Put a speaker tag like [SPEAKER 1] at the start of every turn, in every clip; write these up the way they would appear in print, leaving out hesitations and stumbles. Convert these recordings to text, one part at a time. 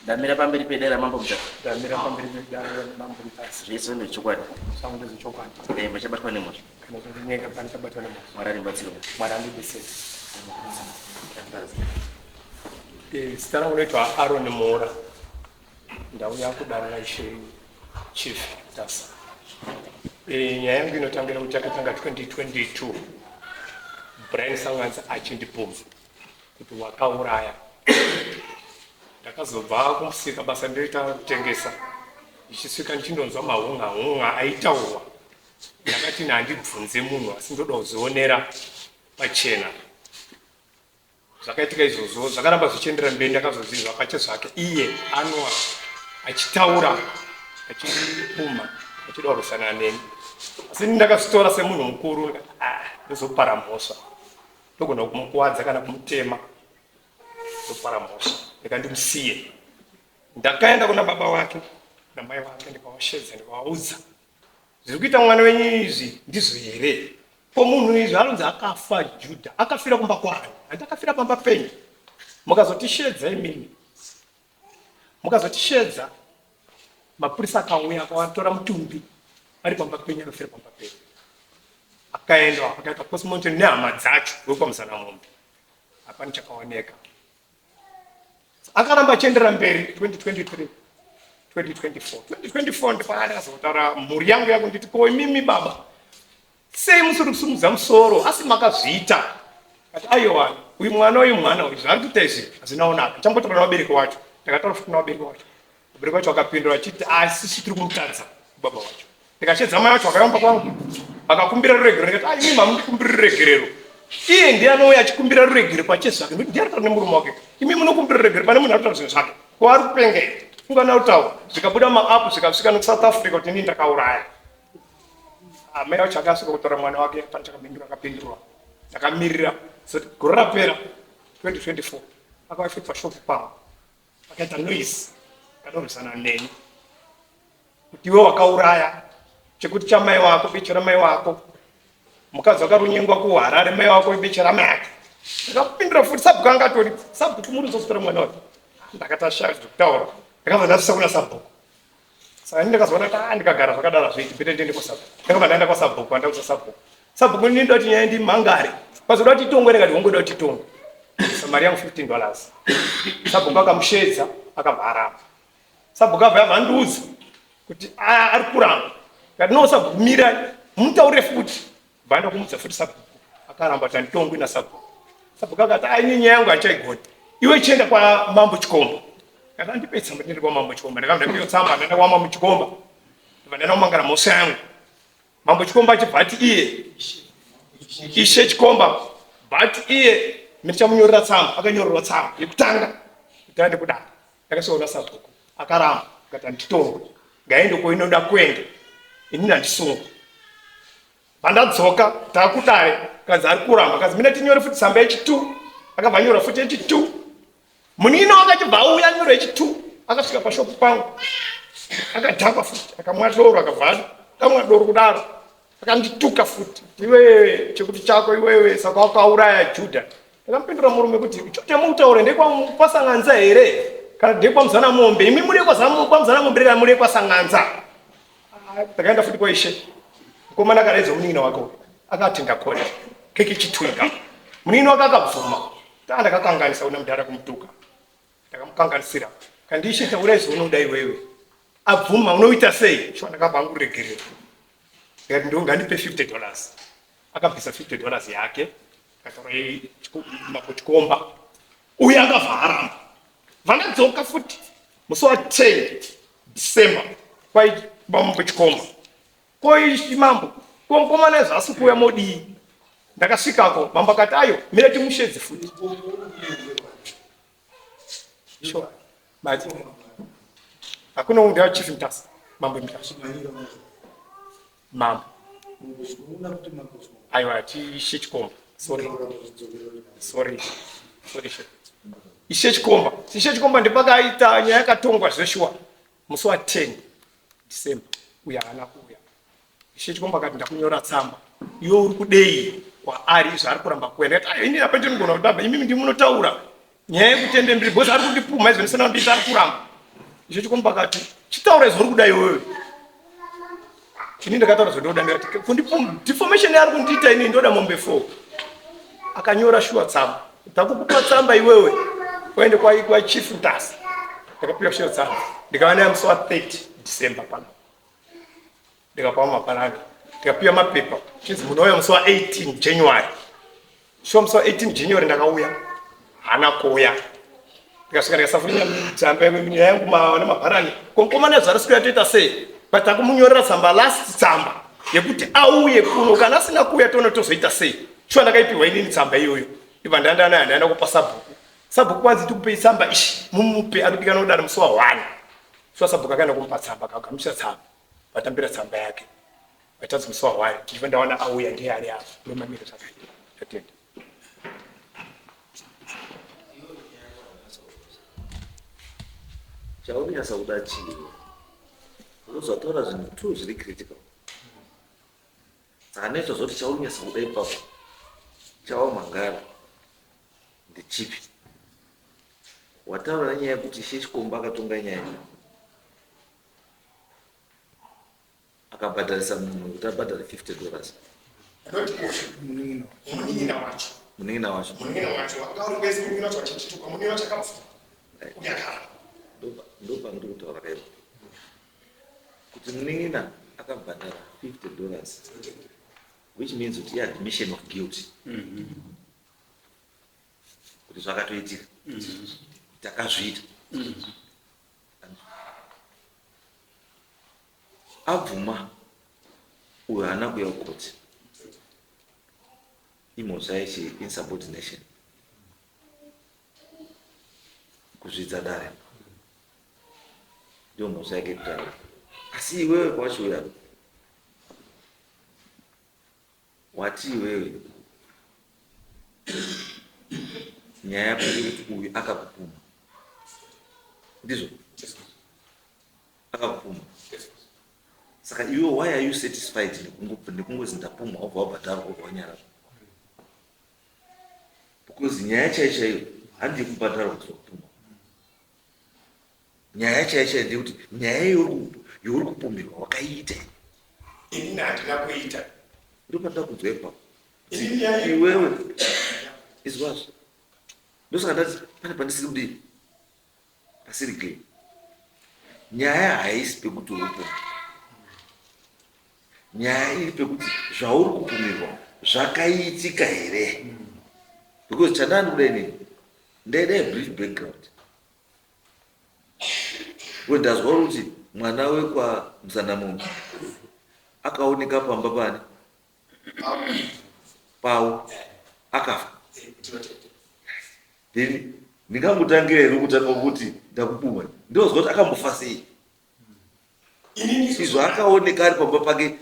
[SPEAKER 1] Ndamira pamberi pedera mambo mutasa.
[SPEAKER 2] Ndamira pamberi pedera mambo mutasa.
[SPEAKER 1] Zvese ndechokwadi.
[SPEAKER 2] Sangu ndechokwadi.
[SPEAKER 1] Machabatwa nemhosva.
[SPEAKER 2] Kana kuti nyika panichabatwa nemhosva.
[SPEAKER 1] Mwari arimbatsiro.
[SPEAKER 2] Mwari andibetsere. Zita rangu noitwa Aaron Mora. Ndauya kudanana Ishe Chief Mutasa. Nyaya yangu inotangira kuti yakatanga 2022. Brian Sanganza achindibvunza kuti wakauraya. Ndakazobva kumusika basa ndoita kutengesa. Ichisvika ndichindonzwa mahunga aitaurwa. Ndakati handibvunze munhu asi ndoda kuzvionera pachena. Zvakaitika izvozvo zvakaramba zvichiendera mberi, ndakazozvinzwa pache zvake iye anwa achitaura achipuma achida kurwisana neni. Asi ndakazvitora semunhu mukuru ndozopara mhosva. Ndogona kumukuwadza kana kumutema. Ndopara mhosva. Ndikandimusiye. Ndakaenda kuna baba wake namai wake ndikawashedza ndikawaudza. Zviri kuita mwana wenyu izvi ndizvo here? Ko munhu izvi anonzi akafa Judha, akafira kumba kwani? Handakafira pamba penyu. Mukazotishedza imini. Mukazotishedza mapurisa akauya akawatora mutumbi ari pamba penyu, akafira pamba penyu. Akaenda akaita postmortem nehama dzacho wekwamuzana mombe. Hapana chakaoneka. Akaramba achienderera mberi 2023 2024 ndipakazotaura mhuri yangu nditi ko imimi baba sei musiri kusumudza musoro asi makazviita ati aiwa uyu mwana uyu zvari kuita izvi hazvinaonaka. Chambotaura nawabereki wacho, ndakataura futi nawabereki wacho akapindura achiti asi tiri kumutadza baba wacho. Ndikashedza mai wacho akayamba kwangu akakumbira ruregerero ndikati imimi hamundikumbiri ruregerero. Iye ndiye anouya achikumbira ruregerero pachezvo zvake ndiye ari taura nemurume wake. Imi munokumbira ruregerero pane munhu ari kutaura zvinhu zvake ko ari kupengera ungana kutaura zvikabuda maapu zvikasvika neSouth Africa kuti inini ndakauraya. Mai wacho akasvika kutora mwana wake akapindura ndakamirira gore rapera 2024 akavafitwa shopu pangu akaita noise akanorwisana neni kuti iwe wakauraya chekuti chamai wako bechera mai wako mukadzi wakarunyengwa kuHarare mai wako ibechera mai ake. Ndakapindura futi sabhuku angatori sabhuku muri zotora mwana wake. Ndakatasha kutaura ndakabva ndasvisa kuna sabhuku. Saka ndakazoona ndikagara zvakadaro zveiti pete ndiende kwasabhuku. Ndakabva ndaenda kwasabhuku andauza sabhuku ndinoda kuti nyaya ndimhangare pazoda kuti itongwe ndikati hongoda kuti itongwe. Mari yangu $15. Sabhuku akamushedza akabva aramba. Sabhuku abva yabvandiudza kuti ari kuramba. Ngati no sabhuku mira mutaure futi. Banda kumudza futi sabhuku akaramba kuti nditongwe nasabhuku. Sabhuku akati ini nyaya yangu achaigona. Iwe chienda kwa Mambo Chikomba. Kana ndipetsa ndiri kwa Mambo Chikomba. Ndakabva ndiyotsamba ndaenda kwa Mambo Chikomba. Ndaenda kumangara mhosva yangu. Mambo Chikomba achibva ati iye Ishe Chikomba but iye ndichamunyorera tsamba. Akanyorerwa tsamba yekutanga kuti aende kudaro. Ndakasiona sabhuku akaramba akati nditongwe. Ngaende koinoda kuenda. Inini handisungu. Pandadzoka takudare kazi ari kuramba kazi mina tinyore futi tsamba yechi2 akabva nyora futi yechi2 munino akachibva auya nyora yechi2 akasvika pashopu pangu akadhakwa futi akamwa doro akabva kamwa doro kudaro akandituka futi iwe chekuti chako iwewe saka wakauraya Judha. Ndakamupindura murume kuti chotemutaure ndekwaSanganza here kana ndekwamuzana mombe imi muri kwamuzana mombe kana muri kwaSanganza. Ndakaenda futi kwa Ishe komana akaredza munino wake akati ndakona keke chitwika munino wake akabvuma ndakakanganisa una mudhara kumutuka ndakamukanganisira kandi Ishe taura izvo unoda iwewe abvuma unoita sei sho ndakabva nguregerero ngati ndo ngandipe $50 akabvisa $50 yake akataura Mambo Chikomba uye akabva aramba. Vandadzoka futi musi wa 10 December kwa Mambo Chikomba koishi mambo komana zvasi kuya modii. Ndakasvikako mambo akati ayo mira timushedze futi sure but hakuna munhu wa Chief Mutasa Mambo Mutasa mambo aiwa Ishe Chikomba sorry Ishe Chikomba ndipakaita nyaya yakatongwa zveshwa musi wa 10 December uya ana kuya. Ishe Chikomba akati ndakunyora tsamba iwe uri kudei kwaari zvari kuramba kuenda kuti ini apa ndinogona kuti baba imi ndimunotaura nyaya yekutende mbiri bhozi ari kundipuma izvo ndisana kuti ari kuramba icho chikomba kati chitaura zvori kudai wewe chini ndakataura zvoda ndikati deformation yari kundiita ini ndoda mombe 4 akanyora shuwa tsamba takukupa tsamba iwewe uende kwa chief Ntasi ndakapiwa shuwa tsamba ndikava naye musi wa 30 December pano ndikapa mapanani ndikapiwa mapepa chinzi munouya musi wa 18 January shuwa musi wa 18 January ndakauya hana kuuya ndikasvika ndikasafuria tsamba yangu nemabharani konkomana zvari siku yatoita sei but akumunyorera tsamba last tsamba yekuti auye kuno kana asina kuuya tozoita sei shuwa ndakaipiwa inini tsamba iyoyo ibva ndaenda kupa sabhuku kwanzi tikupe tsamba ishi mumupe anodikana kudana musi wa 1 shuwa sabhuku akaenda kumupa tsamba akagamuchira tsamba vatambira tsamba yake vatanzi musi wa 1 ndiva ndaona auya ndiye ari apo nomamiro zvakaita tatenda
[SPEAKER 3] chaunyasa kuda chiro unozotaura zvinhu 2 zviri critical saka necho zoti chaunyasa kuda ipapo chaumangara ndechipi wataura nyaya yekuti Shechikomba akatonga nyaya akabhadharisa munhu kuti abhadhare $50 muning'ina wacho ndopandiri kutaura kaipo kuti muning'ina akabhadhara $50 which means kuti admission of guilt kuti zvakatoitika takazviita abvuma uyo haana kuuya kukoti imhosva yechi insubordination kuzvidza dare ndio mhosva yake kutanga asi iwewe kwacho uya wati iwewe nyaya yako kuti uyu akakupuma ndizvo akakupuma saka iwe why are you satisfied nekungozi ndapumwa obva wabhadhara obva wanyara because nyaya chaiyo handi kubhadhara kuti wakupumwa nyaya chaiyo ndekuti nyaya youri kupumirwa wakaiita
[SPEAKER 2] inini handina kuita
[SPEAKER 3] ndopanda kunzwa ipapo iwewe izwazvo ndosaka ndati pane pandisiri kudii pasiri clear nyaya haisi pekuti uri kupumwa nyaya iri pekuti zvauri kupumirwa zvakaitika here because chandani kuda inini ndaida brief background wendazwa kuti mwana wekwa Mzanamombe akaoneka pamba pane pau akafa then ndingamutangira here kutanga kuti ndakupumwa ndozwa kuti akambofa sei izvo akaoneka ari pamba pake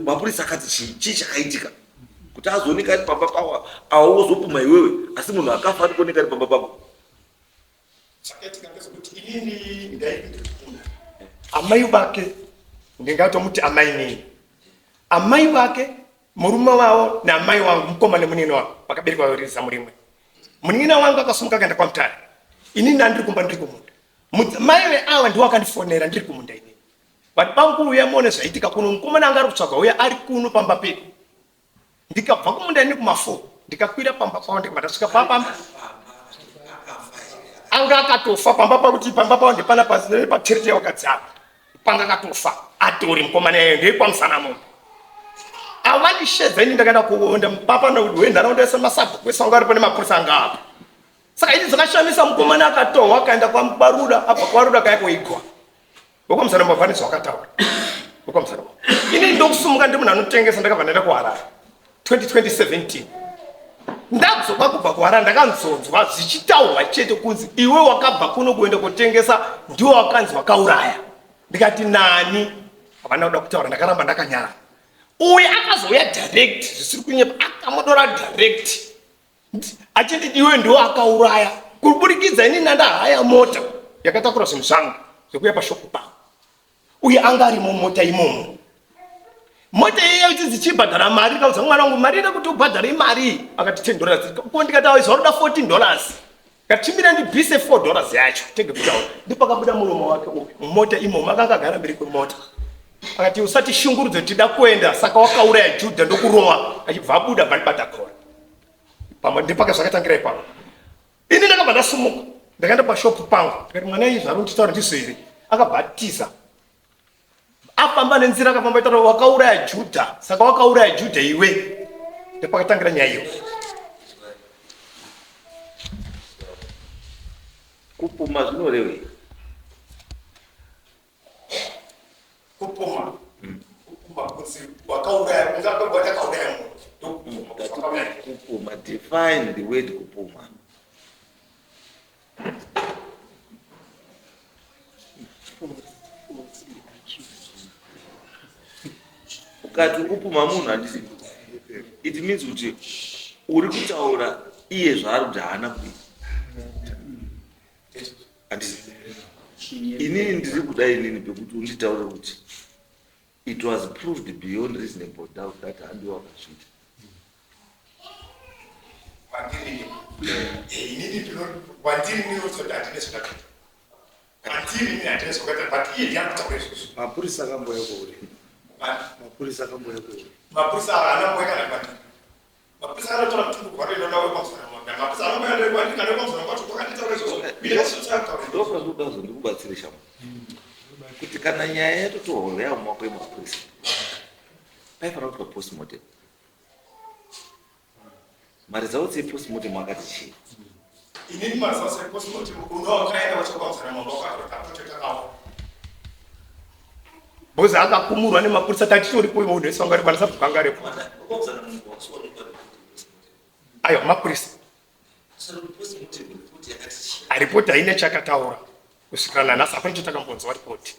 [SPEAKER 3] mapurisa akati chii chakaitika kuti azooneka ari pamba pako awozopuma iwewe asi munhu akafa ari kuoneka ari pamba pako
[SPEAKER 2] chakaitika ngezvekuti inini ndaipinda amai vake ndingatomuti amai nini amai vake murume wavo naamai wangu mukoma nemunini wavo vakaberekwa vairisa murimwe munina wangu akasumuka akaenda kwaMutare inini ndandiri kumba ndiri kumunda mai veava ndiwo akandifonera ndiri kumunda inini vati panguuya muone zvaitika kuno mukomana anga ari kutsvagwa uya ari kuno pamba pedu ndikabva kumunda ini kuma4 ndikakwira pamba pavo ndikabva papa anga akatofa pamba pakuti pamba pavo ndipana paterete wakadzara panga akatofa atori mukomana yayo ndeikwa Mzanamombe avandishedza ini ndakaenda kuonda papa wendharaunda yese masabhuku esango ari pane mapurisa anga apa saka ini dzakashamisa mukomana akatohwa akaenda kwaMbaruda abva kwaRuda kaya kuigwa wekwamuzanambo vanisi wakataura wekwamuzanambo ini ndokusumuka ndi munhu anotengesa ndakabva ndaenda kuHarare 2017 ndabva kubva kuHarare ndakanzonzwa zvichitaurwa chete kunzi iwe wakabva kuno kuenda kutengesa ndiwo wakanzi wakauraya ndikati nani havana kuda kutaura ndakaramba ndakanyara uye akazouya direct zvisiri kunyepa akamudora direct achiti iwe ndiwo akauraya kuburikidza ini ndandahaya mota yakatakura zvinhu zvangu zvekuya pashopu pavo uye anga arimo mota imomo mota iyeyo kuti dzichibhadhara mari kaudza mwana wangu mari ida kuti ubhadhare imari akati $10 ko ndikati awa zvaruda $14 Kachimira ndibvise $4 yacho tenge kutaura. Ndipo akabuda muromo wake mota imomo akagara mberi kwemota. Akati usati shungurudze tida kuenda saka wakauraya Judha ndokurova achibva abuda bhalibata kora. Pamwe ndipaka zvakatangira ipapo. Ini ndakabva ndasumuka ndakaenda pashopu pangu ndikati mwana izvi arunditaura ndizvo here akabhatiza afamba nenzira akafamba itaura wakauraya Judha saka wakauraya Judha iwe ndipakatangira nyaya iyo.
[SPEAKER 3] Kupuma zvinorevei?
[SPEAKER 2] Kupuma kuti wakauraya ungagogwa akauraya munhu.
[SPEAKER 3] Kupuma, define the word kupuma. Ukati kupuma munhu handisi, it means kuti uri kutaura iye zvaari kuti haana kuita. Handisi inini ndiri kuda inini pekuti unditaure kuti it was proved beyond reasonable doubt that handiwa wakazviita.
[SPEAKER 4] Mapurisa akamboya kuri. Mapurisa akamboya kuri.
[SPEAKER 2] Mapurisa haana kuweka na kwati. Mapurisa anotora mutungu kwa leo nawe kwa mfano. Mapurisa anokuya ndio kwati kana kwa mfano kwati kwakati tarezo. Bila sasa
[SPEAKER 3] Ndoka ndoka ndikubatsire shama. Kuti kana nyaya yacho tohoya mumaoko emapurisa. Paifanira kuitwa postmortem. Mari dzawo dzepostmortem akati chii?
[SPEAKER 2] inini mari dzawo postmortem unokaenda wachakwanzana maboko akapoteka bozi akakumurwa nemapurisa tatitoripo munhu wese wanga rikwanisa kukangarepo. Ayo mapurisa ripoti haina chakataura kusvikira nanhasi hapana chatakambonzwa ripoti.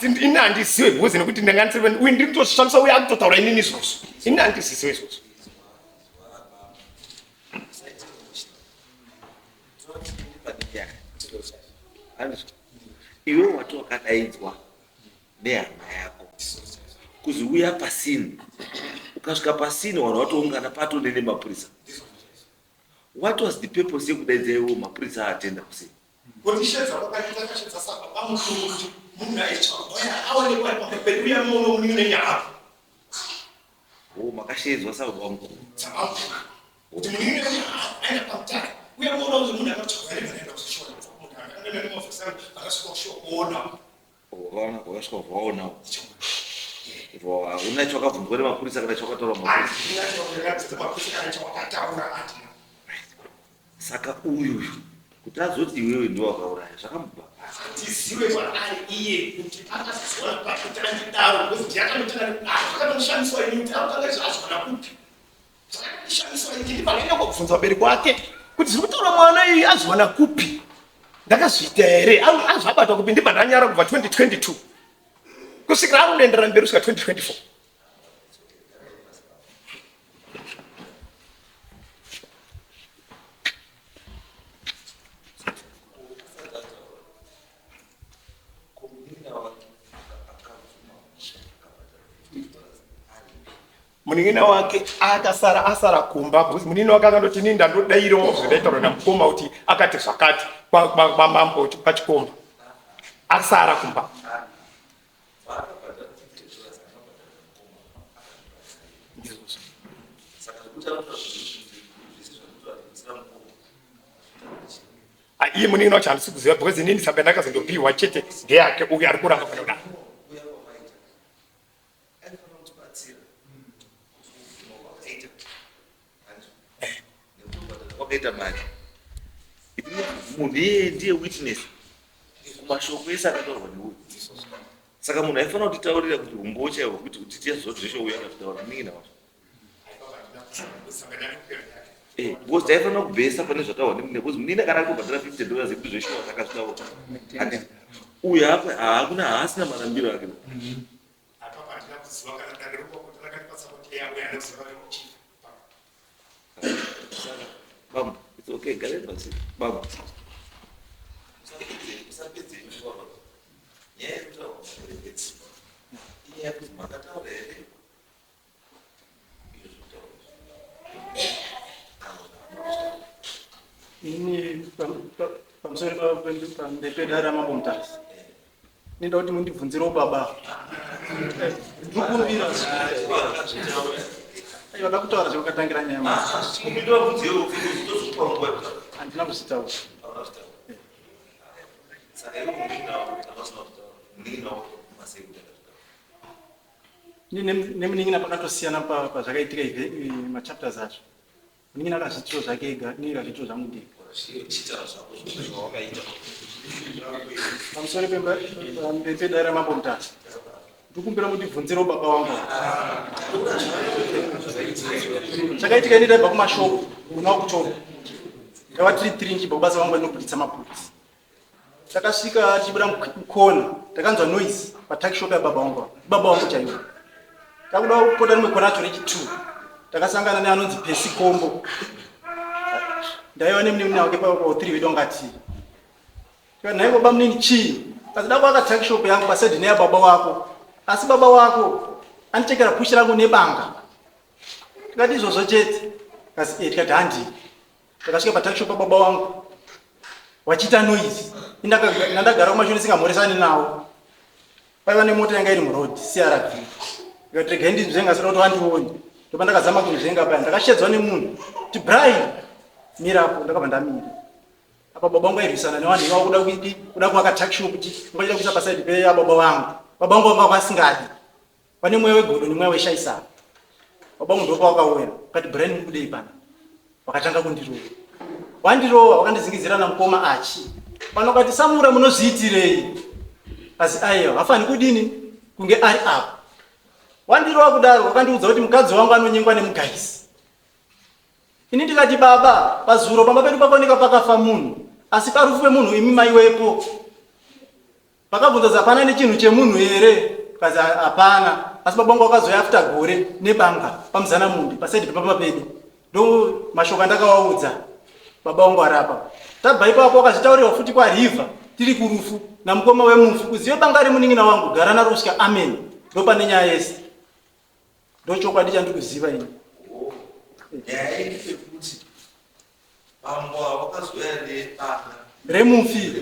[SPEAKER 2] Ini handiziwe bhuzi nekuti ndanganisire uyu ndiri kutosvamisa uye akutotaura inini izvozvo. Ini handiziziwe izvozvo.
[SPEAKER 3] Iwe wati wakadaidzwa nehama yako kuzi uya pasini, ukasvika pasini vanhu vatoungana patone nemapurisa. What was the purpose yekudaidza iwo mapurisa aatenda kusini?
[SPEAKER 2] Kundishedza kwakaita kashedza saka pamusoro kuti munhu aichauya aonekwa pamberi uya muno mune nenyaya.
[SPEAKER 3] Makashedzwa saka kwamukuru.
[SPEAKER 2] Kuti munhu ine nenyaya aina pamutara. Uya muno kuti munhu akachauya nevanhu kuzishora. Munhu akasvika kuona.
[SPEAKER 3] Wakasvika vaona. Una chakabvunzwa nemapurisa kana chakataura mapurisa? Saka uyu kuti azoti iwewe ndiwe wakauraya zvakamubva
[SPEAKER 2] tizive zvaari iye kuti akazoona pakuti andidaro kuti ndiyakanotanga zvakatomushandiswa ini kuti akanga zvazvona kupi zvakatomushandiswa ini ndipakaenda kubvunza vabereki wake kuti zviri kutaura mwana iyi azvona kupi ndakazviita here azvabatwa kupi ndibva ndanyara kubva 2022 kusvikira ari kunoenderera mberi kusvika 2024. Munin'ina wake asara kumba bhuzi munin'ina wake akandoti ini ndandodairawo zvindaitaurwa namukoma kuti akati zvakati kwamambo pachikomba asara kumba. Iye munin'ina wacho handisi kuziva bhuzi inini saka ndakazindopiwa chete ndeyake uyu ari kuramba kunoda.
[SPEAKER 3] Wakaita mari munhu iyeye ndiye witness kumashoko ese akataurwa neuyu. Saka munhu aifanira kutitaurira kuti umbo chaiwo kuti tiye zvoti zveshe uyu akazvitaura munin'ina wacho. Because taifanira kubhesa pane zvataurwa nemunin'ina because munin'ina kana ari kubhadhara $50 ekuti zveshe akazvitaura. Uyu apa haakuna haasina marambiro ake. Bamba, it's okay, Galen was it. Bamba. Yeah,
[SPEAKER 5] ini pamusoro pepedara mambo mutasi nenda kuti mundibvunzirewo baba ndikukumbira vada kutaura zvekukatangira nyama handina kuzitaura nemunin'ina pakatosiyana pazvakaitika machapters acho munin'ina akazvitiro zvake ega inini akazvitiro zvangu ndega pamusoro pepedara mambo mutasi ndikukumbira mundibvunzirewo baba wangu chakaitika ini ndaibva kumashopu unawo kutoka ndava tiri 3 nchibva kubasa wangu anobuditsa mapurisi takasvika tichibuda mukona takanzwa noise patakishop yababa wangu chaiwo takuda kupota rimwe acho rechi2 takasangana neanonzi Pesi Kombo ndaiva nemunin'ina wake pa3 vedu ngati nhaiko baba munini chii kazida kuaka takishop yangu pasaidi neya baba wako asi baba wako andichekera pushi rangu nebanga tikati izvozvo chete kasi tikati handii takasvika patakishop baba wangu wachiita noise ndagara kumashoni singamhoresani nawo paiva nemota yanga iri murodi CRV ikati regai ndinzvenga sina kuti wandioni ndopa ndakazama kunzvenga paya ndakashedzwa nemunhu kuti Brian mirapo ndakabva ndamira apa baba wangu airwisana nevanhu ivavo kuda kuaka takishop kuti ngochida kuisa pasaidi peyababa wangu baba wangu vanga vasingadi pane mweya wegodo nemweya weshaisana baba wangu ndopa wakauya ukati Brian mukudei pana wakatanga kundirowa wandirowa wakandizingizira namukoma achi pano kati Samura munozviitirei asi aiwa hafani kudini kunge ari apo wandirowa kudaro wakandiudza kuti mukadzi wangu anonyengwa nemugaisi ini ndikati baba pazuro pamba pedu pakaoneka pakafa munhu asi parufu pemunhu imi maiwepo pakabvunza zapana nechinhu chemunhu here kazi hapana asi baba wangu wakazoya after gore nebanga pamuzana mundi pasaidi pepamba pedu ndo mashoko andakawaudza baba wangu arapa tabva ipapo wakazvitauriwa futi kwaRiver tiri kurufu namukoma wemufi kuzive banga remunin'ina wangu gara naro kusvika amen ndo pane nyaya yese ndo chokwadi chandikuziva ini remufi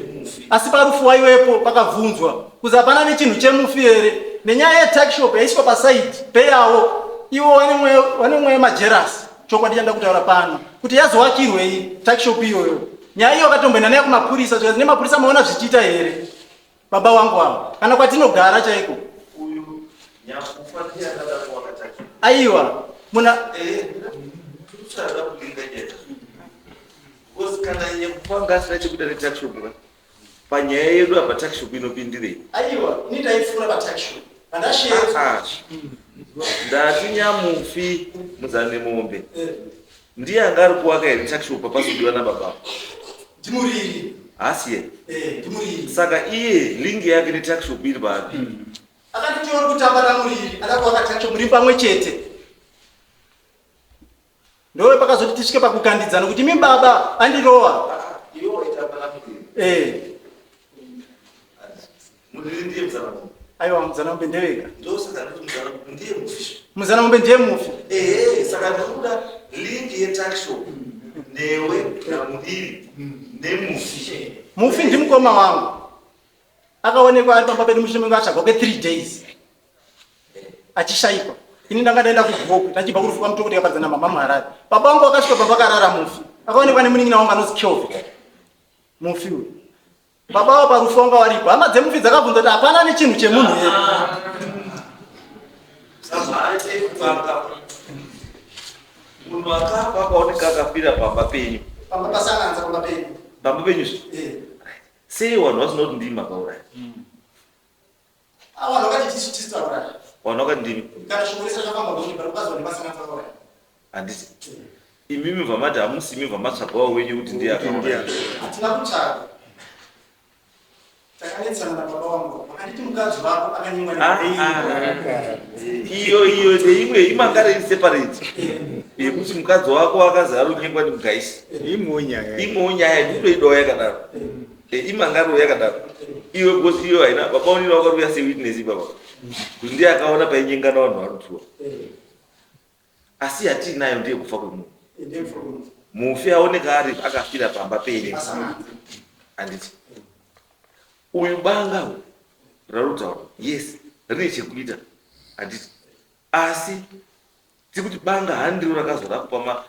[SPEAKER 5] asi parufu waiwepo pakabvunzwa kuzi hapana nechinhu chemufi here nenyaya yetakishop yaiswa pasaidi peyawo ivo vane mweya majerasi chokwadi chanda kutaura pano kuti yazovakirwei takishop iyoyo nyaya iyo akatomboenda nayo kumapurisa zvikazi nemapurisa maona zvichiita here baba wangu avo kana kwatinogara chaiko aiwa muna
[SPEAKER 3] panyaya yedu apa takishop inopindirei
[SPEAKER 5] aiwa ini taifura patakishop pandashedza
[SPEAKER 3] ndati nyamufi muzane mombe ndiye anga ari kuwaka here takishop pasodiwa nababa
[SPEAKER 5] ndimuriri
[SPEAKER 3] hasiye
[SPEAKER 5] ndimuriri
[SPEAKER 3] saka iye lingi yake netakishop iri papi
[SPEAKER 5] akanditiori kutamba namuriri ada kuwaka takishop muri pamwe chete ndove pakazoti tisvike pakukandidzana kuti mi baba andirowa aiwa muzana mombe ndevega muzana mombe ndiye mufi
[SPEAKER 3] saka ndikuda lingi yetakishop newe namudiri nemufi
[SPEAKER 5] mufi ndimukoma wangu akaonekwa ari pamba pedu mushimengu atsvagwa kwe3 days achishayikwa ini ndanga ndaenda kugoku tachibva kurufuka mutoko tikapadzana mama muharare baba wangu akasvika pamba akarara mufi akaonekwa nemunin'ina wangu anozi Kelvin mufi uyu baba wavo parufu wanga waripo hama dzemufi dzakabvunza kuti hapana nechinhu chemunhu here
[SPEAKER 3] munhu akafa akaoneka akafira pamba penyu
[SPEAKER 5] pamba pasanganza
[SPEAKER 3] pamba penyuzvo sei vanhu vasina kuti ndimi makauraya
[SPEAKER 5] vanhu vakati tisu tisitauraya
[SPEAKER 3] vanhu vakati ndimi
[SPEAKER 5] kana shongoresa zvafamba kuti parikukazwa nepasanganza vauraya
[SPEAKER 3] handiti imimi bva mati hamusimi bva matsvagawo wenyu kuti ndiye akauraya
[SPEAKER 5] hatina kutsvaga takanetsana nababa wangu akanditi mukadzi wako akanyimwa
[SPEAKER 3] iyo neimwe imangare iri separate yekuti mukadzi wako akazi ari kunyengwa nemugaisi imwewo nyaya nditoidawo yakadaro imangaro yakadaro iwe kosi iyo haina baba unina wakaruya sewitness baba kuti ndiye akaona painyengana vanhu varutiwa asi hatiinayo ndiye kufa kwemunhu mufi aoneka ari akafira pamba pene anditi uyu banga rarutaura yes rine chekuita anditi asi tikuti banga handiro rakazorakupa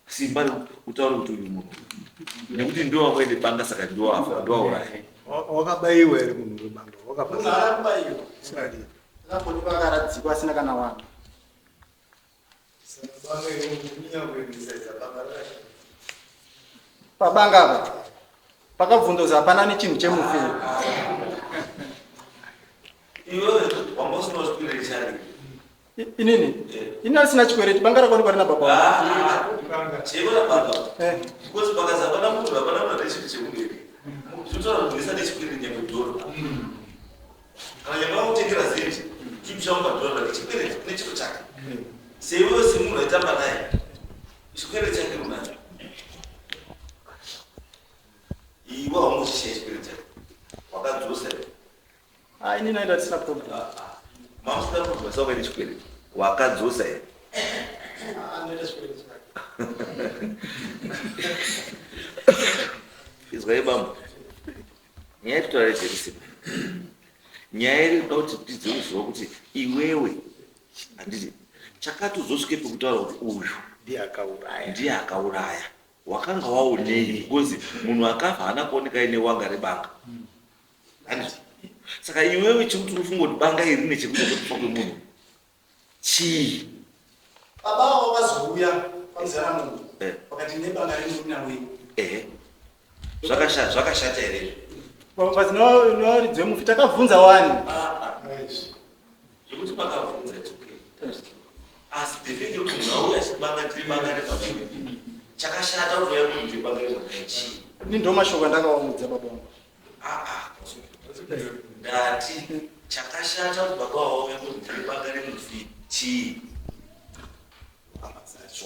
[SPEAKER 3] simba rekutaura kuti uyu munhu nekuti ndiwo wamwene banga saka ndowauraya
[SPEAKER 4] Wakabayiwa ere munhu webanga?
[SPEAKER 5] Akabayiwa. Akaponika akaradzikwa asina kana wanhu. Pabanga apa pakabvundoza hapana nechinhu chemufi.
[SPEAKER 3] iwewe wambosina chikwere chari
[SPEAKER 5] Inini? Ini asina chikwere banga rakaonekwa rina baba.
[SPEAKER 3] chevona banga because bakaza hapana munhu hapana nechinhu chemuviri zvinotaura kuti ndisa nechikwere nyamudhoro kana nyama kutengera zeti chimuchamupadhora nechikwere nechiro chake seiwewe semunhu aitamba naye chikwere chake unacho iwe haungochishiya chikwere chake wakadzosa
[SPEAKER 5] Inini aida tisina problem.
[SPEAKER 3] mamusina kuti wasauka nechikwere wakadzosa here
[SPEAKER 5] Anoita chikwere chake.
[SPEAKER 3] izwai bambo nyaya yekutaura Jerusalem nyaya iri kuda kuti tidziruziwa kuti iwewe handiti chakatozosvike pekutaura kuti uyu ndiye akauraya wakanga waonei because munhu akafa haana kuoneka ine wanga rebanga handiti saka iwewe chekuti unofunga kuti banga iri nechekuita chokufa kwemunhu chii
[SPEAKER 5] Baba wakazouya pamuzera munhu. Wakati nebanga remunhu wewe.
[SPEAKER 3] zvakashata here
[SPEAKER 5] Pazinoridze mufi takabvunza wani.
[SPEAKER 3] zvekuti makabvunza asi defende kuti munhu auya achibanga tiri banga repamwe chakashata kuti uya kuti banga repamwechi
[SPEAKER 5] Ini ndo mashoko andakawaudza baba wangu.
[SPEAKER 3] ndati chakashata kuti baba wauya kuti tiri banga remufi chii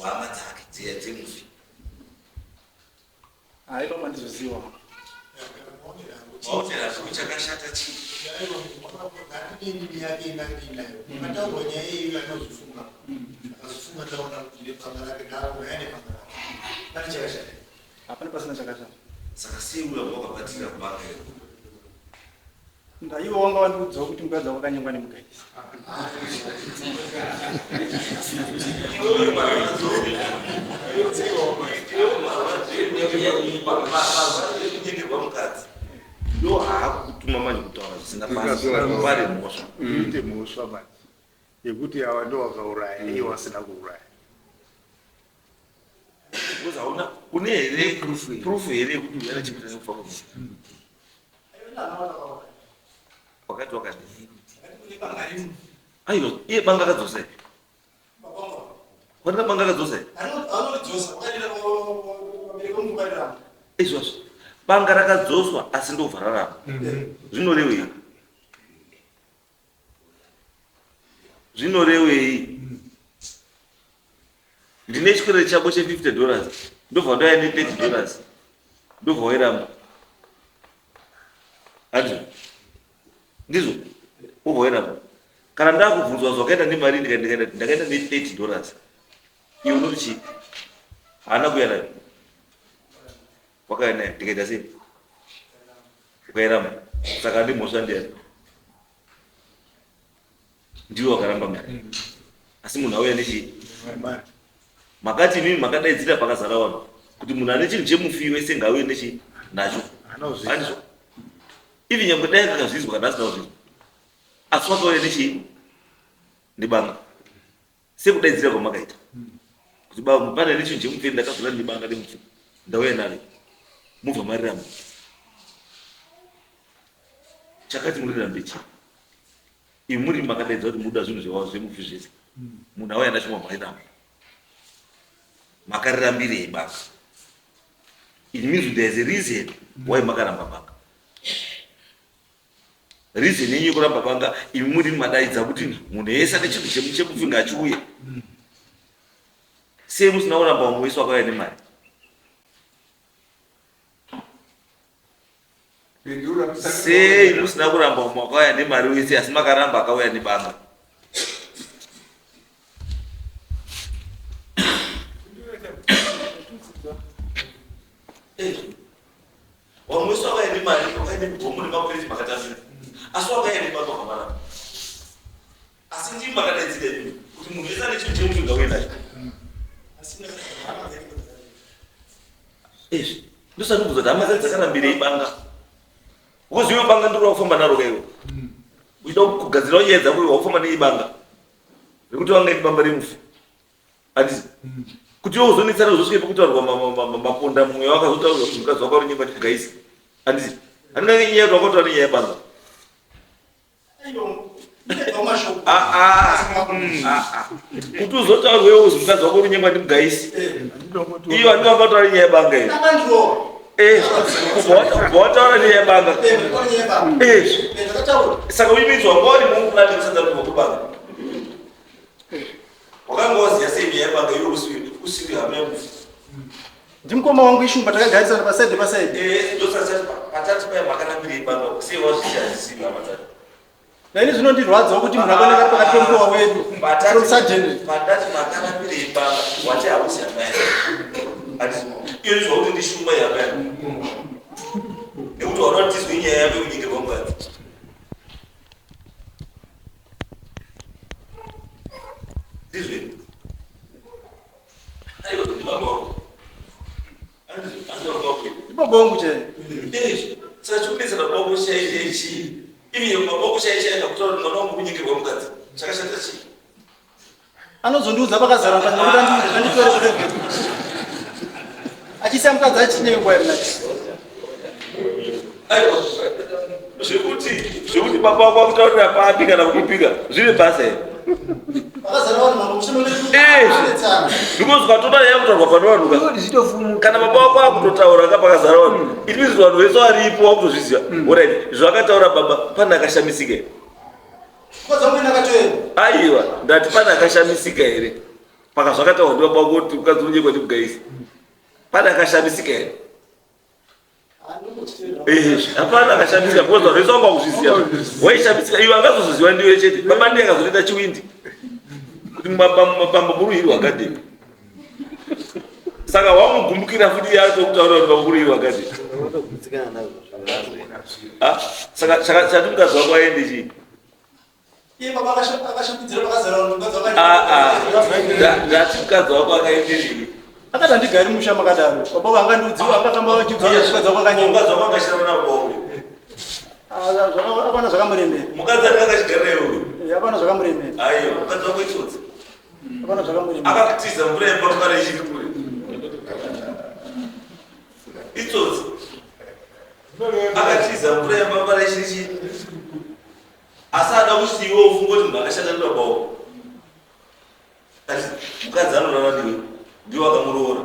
[SPEAKER 3] hama dzake dziya dzemufi
[SPEAKER 5] Haiko mandizoziva.
[SPEAKER 3] maonera kuti chakashata chii
[SPEAKER 5] Hapana pasina chakashata.
[SPEAKER 3] saka sei uya wakabatira kubanga
[SPEAKER 5] Ndaiwo wanga wandiudzawo kuti mukadzi wakanyengwa nemukaisi.
[SPEAKER 3] kunyengerwa mukadzi ndo haakutuma manje kutaura zvisingapari mhosva
[SPEAKER 4] Uite mhosva manje yekuti awa ndo wakauraya iye wasina kuuraya.
[SPEAKER 3] because hauna une here proof here yekuti uyana chikuita nekufa kwemunhu wakati wakadii aiwa iye banga akadzosa warina banga akadzosa izvozvo banga rakadzoswa asi ndobva rarama zvinorevei ndine chikwere chako $50 ndobva ndauya ne$30 ndobva wairamba andizvo ndizvo ubva wairamba kana ndakubvunzwa zvakaenda nemari ndakaenda ne$30 iwe unoti chii haana kuya nayo wakauya nayo ndikaita sei ukairamba saka ndimhosva ndiani ndiwe wakaramba mari asi munhu auya nechii makati mimi makadaidzira pakazara vanhu kuti munhu ane chinhu chemufi wese ngauye nechi nacho handizvo ivi nyangwe dai kakazvizwa kana asina kuzvizwa asi wakauya nechi ndibanga sekudaidzira kwamakaita kuti pane nechinhu chemufi ndakazora ndibanga nemufi ndauya naro mubva mariramba chakati murirambe chi ivi muri makadaidza kuti muda zvinhu zvewavo zvemufi zvese munhu auya nacho mamariramba makarirambirei banga it means there is a reason why makaramba banga reason yenyu yekuramba banga imi muri madaidza kuti munhu yese ane chinhu chemufi ngachiuye sei musina kuramba mumwe wese wakauya nemari sei musina kuramba mumwe wakauya nemari wese asi makaramba akauya nebanga mari ukaenda kutomuri makwezi makatafira asi wakaenda baba kamara asi ndi makadaidzire kuti munhu wese ane chimwe chemwe ngawenda izvi ndosati kubvunza kuti hama dzake dzakarambira ibanga uziwe banga ndiro wakufamba naro kaiwe uchida kugadzira yedza kuiwa wakufamba neibanga rekuti wangaiti bamba remufi handisi kuti iwe uzonetsana uzosvike pekutaurwa maponda mumwe wakazotaurwa kuti mukadzi wako runyimba ndikugaisi handisi handingange nyaya kuti wakatora nenyaya yebanga kuti uzotaurwewo uzi mukadzi wako runyimba ndimugaisi iyo handinga wakatora nenyaya yebanga iyo wataura nenyaya yebanga saka uimidzwa ngori mumupulani kusadza kuti wakubanga wakanga waziya sei nyaya yebanga iyo usiri hama yemufi
[SPEAKER 5] ndimukoma wangu ishumba takagarisana pasaidhi pasaidhi
[SPEAKER 3] ndosati patati paya makanambira ibanga sei wazvishandisiri hama dzati
[SPEAKER 5] naini zvinondirwadzawo kuti munhu akoneka ari pakati pemukowa wedu
[SPEAKER 3] patati makanambira ibanga wati hausi hama yake iyo izwa kuti ndishuma yama yake nekuti wanoa tizwe inyaya yake kunyengerwa mukadzi ndizve aiwa ndibaba
[SPEAKER 5] ibaba wangu chai
[SPEAKER 3] saka chikudetsera baba wako chaichaichi ivi baba wako chaichaika kutaura kuti mwana wangu kunyengerwa mukadzi chakashata chii
[SPEAKER 5] anozondiudza pakazara kuti anditore achisiya mukadzi achinengwa irinati
[SPEAKER 3] aiwa zvekuti baba wako akutaurira papi kana kukupika zviri basa here ndikuzwa toda yakutaurwa panovanhuka kana baba wako akutotaura kapakazara vanhu it means vanhu vese varipo wakutozviziva orit zvakataura baba pane akashamisika here aiwa ndati pane akashamisika here pakazvakataurwa ndibaba wako kuti mukadzi unyengwa ndikugaisi pane akashamisika here hapana akashamisika because vanhu vese vanga kuzviziva waishamisika iwe angazozoziva ndiwe chete baba ndiye akazotoita chiwindi kuti mapambo muruhiri wakadini saka wamugumbukira futi yatokutaura kuti pamuruhiri wakadini saka chati mukadzi wako aende chii ndati mukadzi wako akaende chii
[SPEAKER 5] akati handigari musha makadaro baba vangandiudziwa akafamba vachiudzamukadzi wako
[SPEAKER 3] mukadzi wako angashirana nabo
[SPEAKER 5] apana zvakamuremera
[SPEAKER 3] mukadzi anenge achigaraiwo
[SPEAKER 5] apana zvakamuremera
[SPEAKER 3] aiwa mukadzi wako itsodzi
[SPEAKER 5] apana zvakamuremera
[SPEAKER 3] akakutiza mvura yepamukara ichiri kure itsodzi akatiza mvura yepamukara ichiri chii asi ada kuti iwe ufunge kuti munhu akashata ndibabao ati mukadzi anorara ndiwe ndiwe akamuroora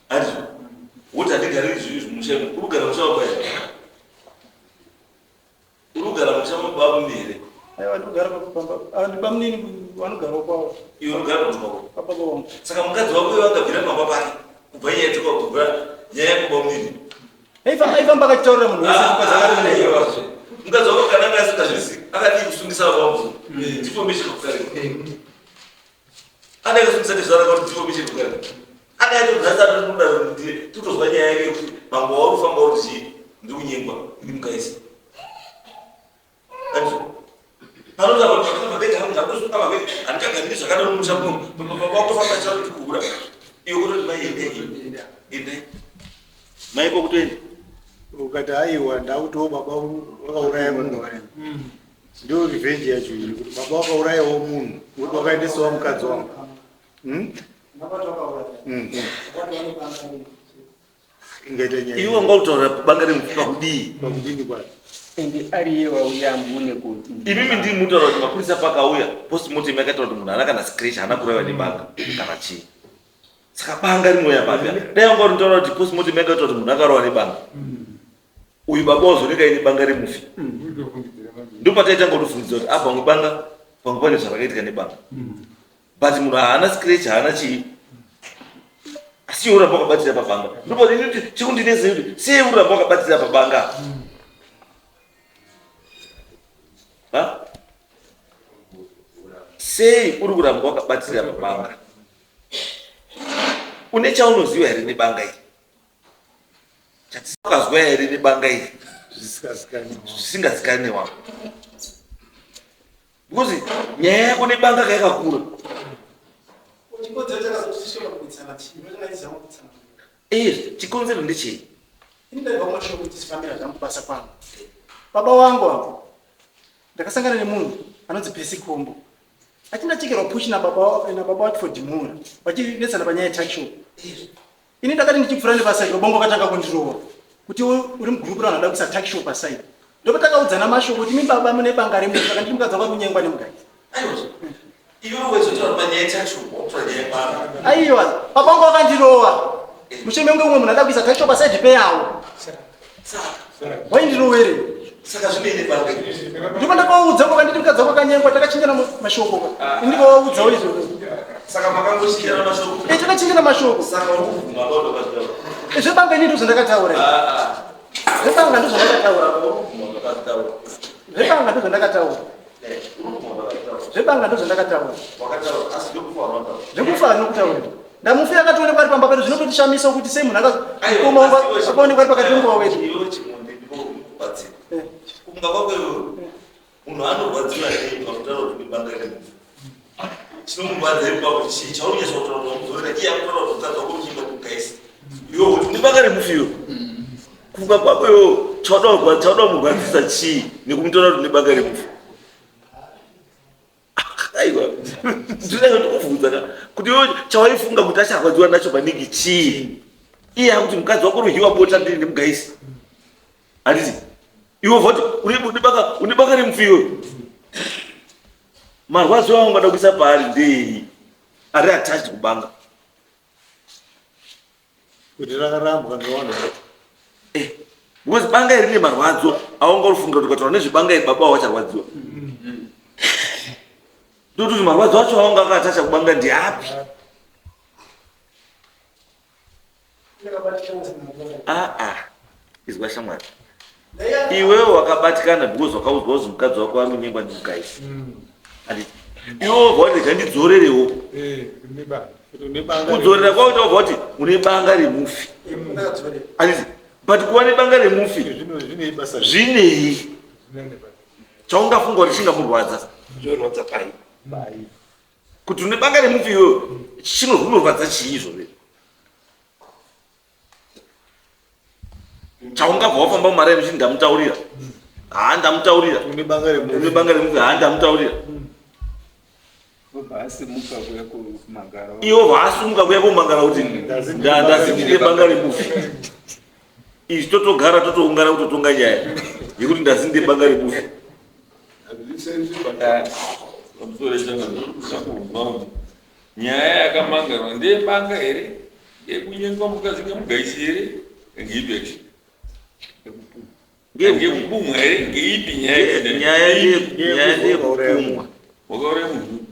[SPEAKER 3] ati woti handigari izvizvi musha urikugara musha wako here urikugara musha mababa mumere
[SPEAKER 5] aiwa ndikugara ndiba munini vanogarawo kwavo
[SPEAKER 3] iwe urikugara pamababa
[SPEAKER 5] pababa wangu
[SPEAKER 3] saka mukadzi wako iwe angabvira pamba pake kubva nyaya tikakubva nyaya yekuba munini
[SPEAKER 5] aifamba akachitaurira munhu wese
[SPEAKER 3] mukadzi wako kana anga asingazvisi akadii kusungisa vamvu tifomishika kukareka ane kusungisa nezvaraka kuti tifomishika kukareka ane yatogadzanoda totozwa nyaya yake kuti mambo waurufamba uri chii ndikunyengwa ndimukaisi handikaganiri zvakadaro mumushamu wakutofamba chakuti kuura iwe kutoti mai maiko kutoenda
[SPEAKER 4] ukati aiwa ndakutiwo baba wakauraya munhu ndio revenge yacho iyi kuti baba wakaurayawo munhu kuti wakaendesawo mukadzi wangu ingaita nyaya
[SPEAKER 3] iwe ngautaura banga remufuka kudii
[SPEAKER 4] pakudini kwacho
[SPEAKER 6] ende ariye wauyambune kuti
[SPEAKER 3] imimi ndii mutaura kuti mapurisa pakauya postmortem yakataura kuti munhu haana kana scratch haana kuraiwa nebanga kana chii saka banga rimouya papya dai wanga uritaura kuti postmortem yakataura kuti munhu akaraiwa nebanga uyu baba wazoneka ine banga remufi ndopataitanga kutofungidzwa kuti abva mubanga pangu pane zvakaitika nebanga but munhu haana scratch haana chii asi iwe uramba wakabatira pabanga ndopati chikundinese kuti sei uramba wakabatira pabanga sei uri kuramba wakabatira pabanga une chaunoziva here nebanga iyi chatisakazwa here nebanga iri
[SPEAKER 4] zvisikazikaniwa
[SPEAKER 3] zvisingazikaniwa because nyaya yako nebanga kayakakura chikonzero ndechei
[SPEAKER 5] baba wangu hapo ndakasangana nemunhu anonzi Pesi Kombo atindachekerwa push na baba wacho for Dimura vachinetsana panyaya yetaxshop. Ini ndakati ndichipfuura nepaside robongo akatanga kundirowa kuti uri mugrupu ranoda kuisa taxshop paside ndopa takaudzana mashoko kuti mibaba mune banga remunhu saka ndiri mukadzi wanga kunyengwa nemugai aiwa baba wangu akandirowa musheme unge umwe munhu ada kuisa taxshop paside peyawo waindirowere ndipo ndakaudza kwa nditi mukadzi wako akanyengwa takachinjana mashoko ndikaudzawo izvozvo takachinjana mashoko zvebanga ini ndizvo ndakataura zvebanga ndizvo ndakataura zvebanga ndizvo ndakataura zvebanga ndizvo ndakataura zvekufa nokutaura ndamufi akatoonekwa ari pamba pedu zvinototishamisa kuti sei munhu akaonekwa ari pakati penguva wedu
[SPEAKER 3] kunga kwakweyo munhu anorwadziwa nei pakutaura kuti nebanga remufi chinomurwadza ipapo chii chaunonyesa kutaura kuzorera iye akutaura kuti mukadzi wako uchinga kugaisa iwo kuti nebanga remufiyo kunga kwakweyo chauda murwadzisa chii nekumutora kuti nebanga remufi aiwa ndinenge ndokubvunza kuti iwe chawaifunga kuti acharwadziwa nacho maningi chii iye akuti mukadzi wako unohiwa bota ndiri nemugaisi handiti iwo voti une banga remufiyo marwadzo awo ngada kuisa paari ndei ari attached kubanga
[SPEAKER 4] kuti rakarambwa ndaona
[SPEAKER 3] because banga iri rine marwadzo aungarufunga kuti ukataura nezvebanga iri baba wacharwadziwa ndokuti marwadzo acho aunga akatacha kubanga ndeapi izwa shamwari iwewe wakabatikana because wakaudzwa kuzi mukadzi wako anonyengwa nemugaisi iwewe vaoneka ndidzorerewo kudzorera kwakuita wabva kuti une banga remufi handiti but kuva nebanga remufi zvinei chaungafunga kuti chingamurwadza
[SPEAKER 1] zvorwadza pai
[SPEAKER 3] kuti une banga remufi iwewe chinorwadza chii zvore chaungabva wafamba mumari yemuchiti ndamutaurira ndamutaurira
[SPEAKER 4] une banga remufi
[SPEAKER 3] ndamutaurira
[SPEAKER 6] kumangara
[SPEAKER 3] iwo vaasumuka kuya kumangara kuti ndazindire banga remufi izvi totogara totoungana kutotonga nyaya yekuti ndazindire banga remufi
[SPEAKER 7] nyaya yakamangarwa ndeyebanga here yekunyengwa mukadzi ngemugaisi here ngeipi ngekupumwa here ngeipi
[SPEAKER 3] nyaya ndeyekupumwa
[SPEAKER 7] wakaura munhu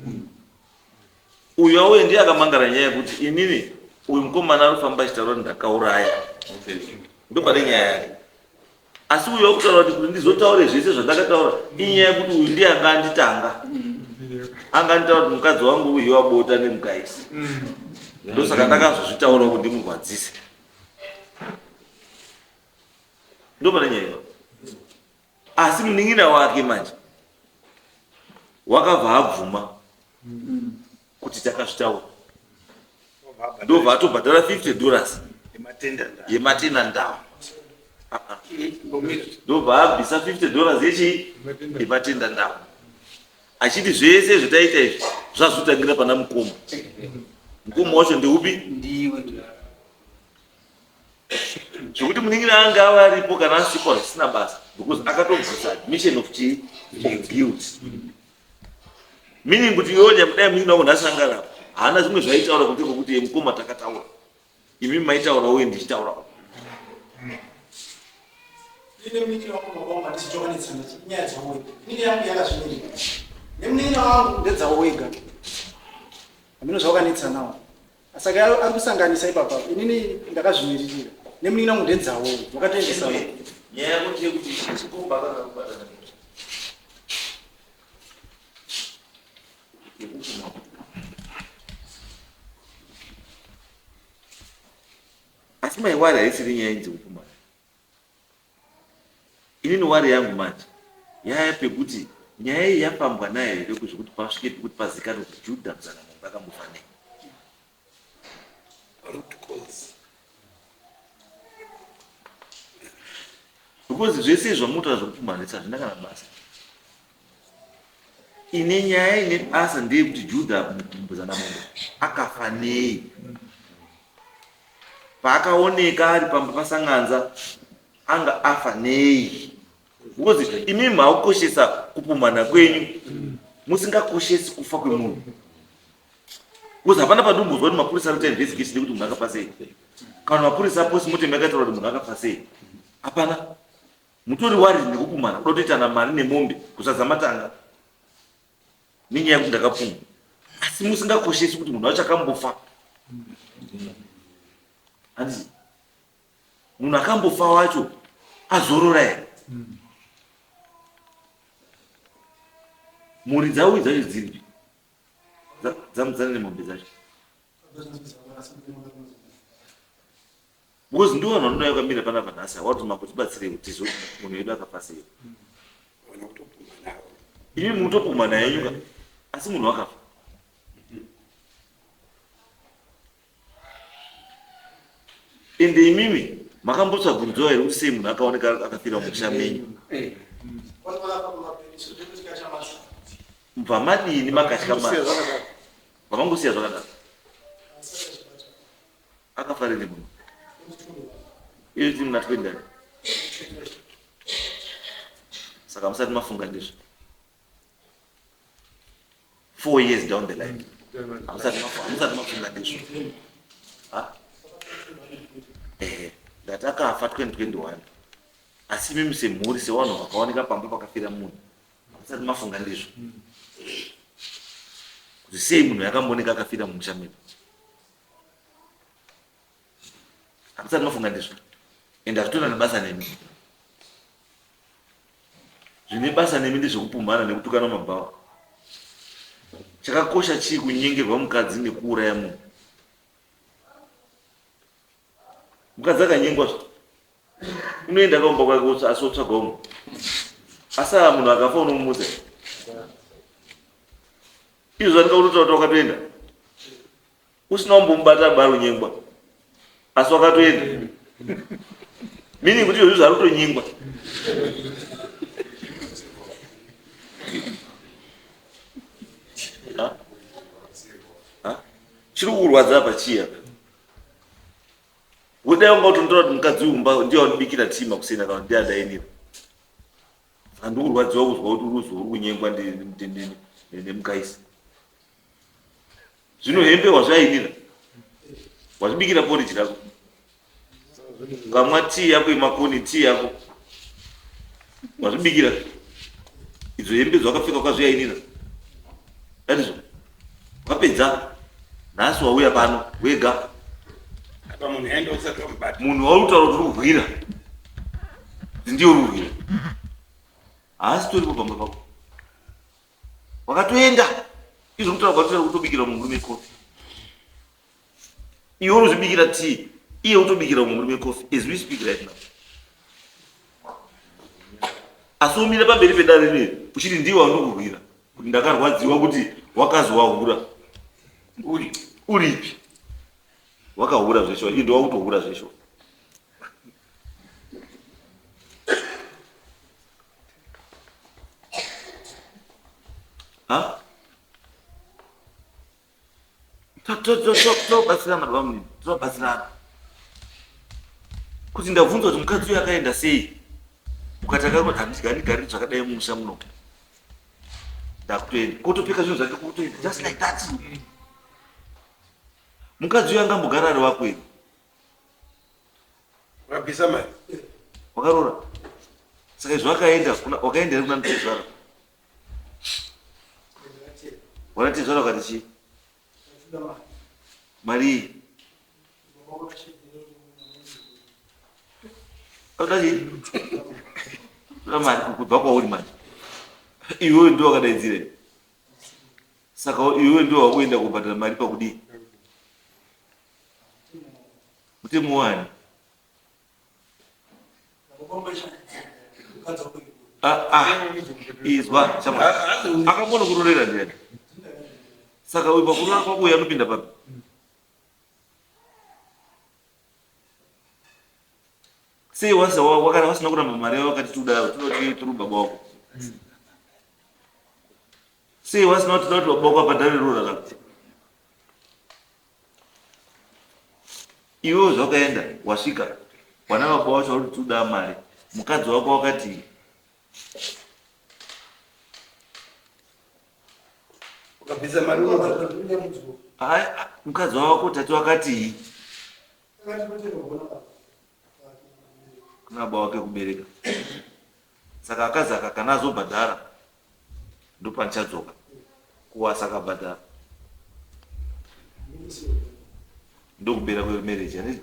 [SPEAKER 3] uyu auye ndiye akamangara nyaya yekuti inini uyu mukomana arikufamba achitaura kuti ndakauraya ndopane nyaya yake asi uyu akutaura kuti ndizotaure zvese zvandakataura inyaya yekuti uyu ndiye anga anditanga anganditaura kuti mukadzi wangu uyu wabota nemugaisi ndosaka ndakazozvitaura kuti ndimurwadzise ndopane nyaya iyo asi munin'ina wake manje wakabva abvuma kuti takazvitaura ndobva atobhadhara $50 yematenda ndawa ndobva abvisa $50 yechii yematenda ndawa achiti zvese zvataita izvi zvazvotangira pana mukoma wacho ndeupi
[SPEAKER 6] ndiwe
[SPEAKER 3] zvokuti munin'ina anga ava aripo kana asikwa zvisina basa because akatobvisa admission of guilt meaning kuti iwe nyamudai munin'ina wako nhasangana haana zvimwe zvaitaura kuti kokuti mukoma takataura imi maitaura uye ndichitaurawo
[SPEAKER 5] nemun'ina wangu ndedzawo wega hamino zvawakanetsanawo saka ari kusanganisa ipapa inini ndakazvimirira nemun'ina wangu ndedzawo wakatoendesa
[SPEAKER 3] nyaya yako ndeyekuti chikomba akakubata asi maiwari haisiri nyaya dzekupumana inini wari yangu manje yaya pekuti nyaya iyi yapambwa naye here kuzvikuti pasvike pekuti pazikanwe kuti Judha Muzanamombe akambofa nei. Because zvese zvamunotaura zvokupfumanisa hazvina kana basa. Ine nyaya ine basa ndeyekuti Judha Muzanamombe akafa nei. Paakaoneka ari pamba pasanganza anga afa nei. Because imi makukoshesa kupumana kwenyu musingakoshesi kufa kwemunhu. Because hapana padumbuzwa kuti mapurisa anoita investigation yekuti munhu akafa sei. Kana mapurisa aposi moti makataura kuti munhu akafa sei. Hapana. Mutori wari nekupumana kuda kutoitana mari nemombe kusadza matanga nenyaya yekuti ndakapfuma. Asi musingakoshesi kuti munhu wacho akambofa. Hanzi munhu akambofa wacho azorora here. Mhuri dzawo dzacho dziripi dzamudzana nemombe dzacho. Because ndiwo vanhu vanodai vakamira panapa nhasi hawatuma kuti batsire kuti munhu wedu akafa sei. Imi munotopumana yenyuka asi munhu wakafa. Ende imimi makambotsvagurudzwa here kuti sei munhu akaoneka akafira mumusha menyu. Mubva madini makatya mari pamangosiya zvakadaro akafa rini munhu iyo ti muna 20 saka musati mafunga ndizvo 4 years down the line musati mafunga ndizvo ndati akafa 2021 asi mimi semhuri sevanhu vakaoneka pamba pakafira munhu musati mafunga ndizvo kuti sei munhu yakambooneka akafira mumusha medu. Hamusati mafunga ndizvo ende hazvitorina nebasa nemi. Zvine basa nemi ndezvekupumhana nekutukana mabhawa. Chakakosha chii kunyengerwa mukadzi nekuuraya munhu. Mukadzi akanyengwa unoenda kaumba kwake asi otsvaga umwe. Asi munhu akafa unomumutsa. Izvo ndikautotaura kuti wakatoenda usina kumbomubata baro nyengwa asi wakatoenda meaning kuti izvo zvari kutonyengwa. Chiri kurwadza apa chiya kudai wanga utontora kuti mukadzi umba ndiye wanobikira tima kusina kana ndiye adainira. Handiri kurwadziwa kuzwa kuti ruzo ruri kunyengwa nemukaisi. Zvino hembe wazvainira wazvibikira poriji rako ukamwa tii yako yemakoni tii yako wazvibikira idzo hembe dzawakapfeka ukazviyainira aizvo wapedza nhasi wauya pano wega munhu wautaura kuti urwira ndiyo rurwira haasi toripo pamba pako wakatoenda izvo mutaura kwatira kutobikira murume kofi iwe unozvibikira tii iye utobikira murume kofi as we speak right now. Asi umire pamberi pedare rine uchiti ndiwe wanokurwira kuti ndakarwadziwa kuti wakazowahura uripi wakahura zvesho iye ndowakutohura zvesho. Tobatsirana bamwe tobatsirana kuti ndabvunzwa kuti mukadzi uyu akaenda sei ukataka kuti handigari zvakadai mumusha muno ndakutoenda kotopfeka zvinhu zvake kutoenda just like that. Mukadzi uyu angambogara ari wako ere
[SPEAKER 4] Wabvisa mari
[SPEAKER 3] wakarora saka izvo wakaenda ere kuna Mutezvara wanatezvara ukati chii mari Odaji mari kubva kwauri manje iwewe ndiwo wakadaidzire saka iwewe ndiwo wakuenda kubhadhara mari pakudii mutemo wani izwa akambona kurorera ndiani saka uyu pakurora kwako uyu anopinda papi sei wasina kuramba mari yavo wakati turi baba wako sei wasina kuti baba wako abhadhare rora rako iwewo zvakaenda wasvika wana baba wacho vari kuti uda mari mukadzi wako wakati
[SPEAKER 4] ukabvisa mari
[SPEAKER 3] mukadzi wako tati wakati kuna baba wake kubereka saka akazi kana azobhadhara ndopanichadzoka kuwasa akabhadhara ndokubera kwemarriage ani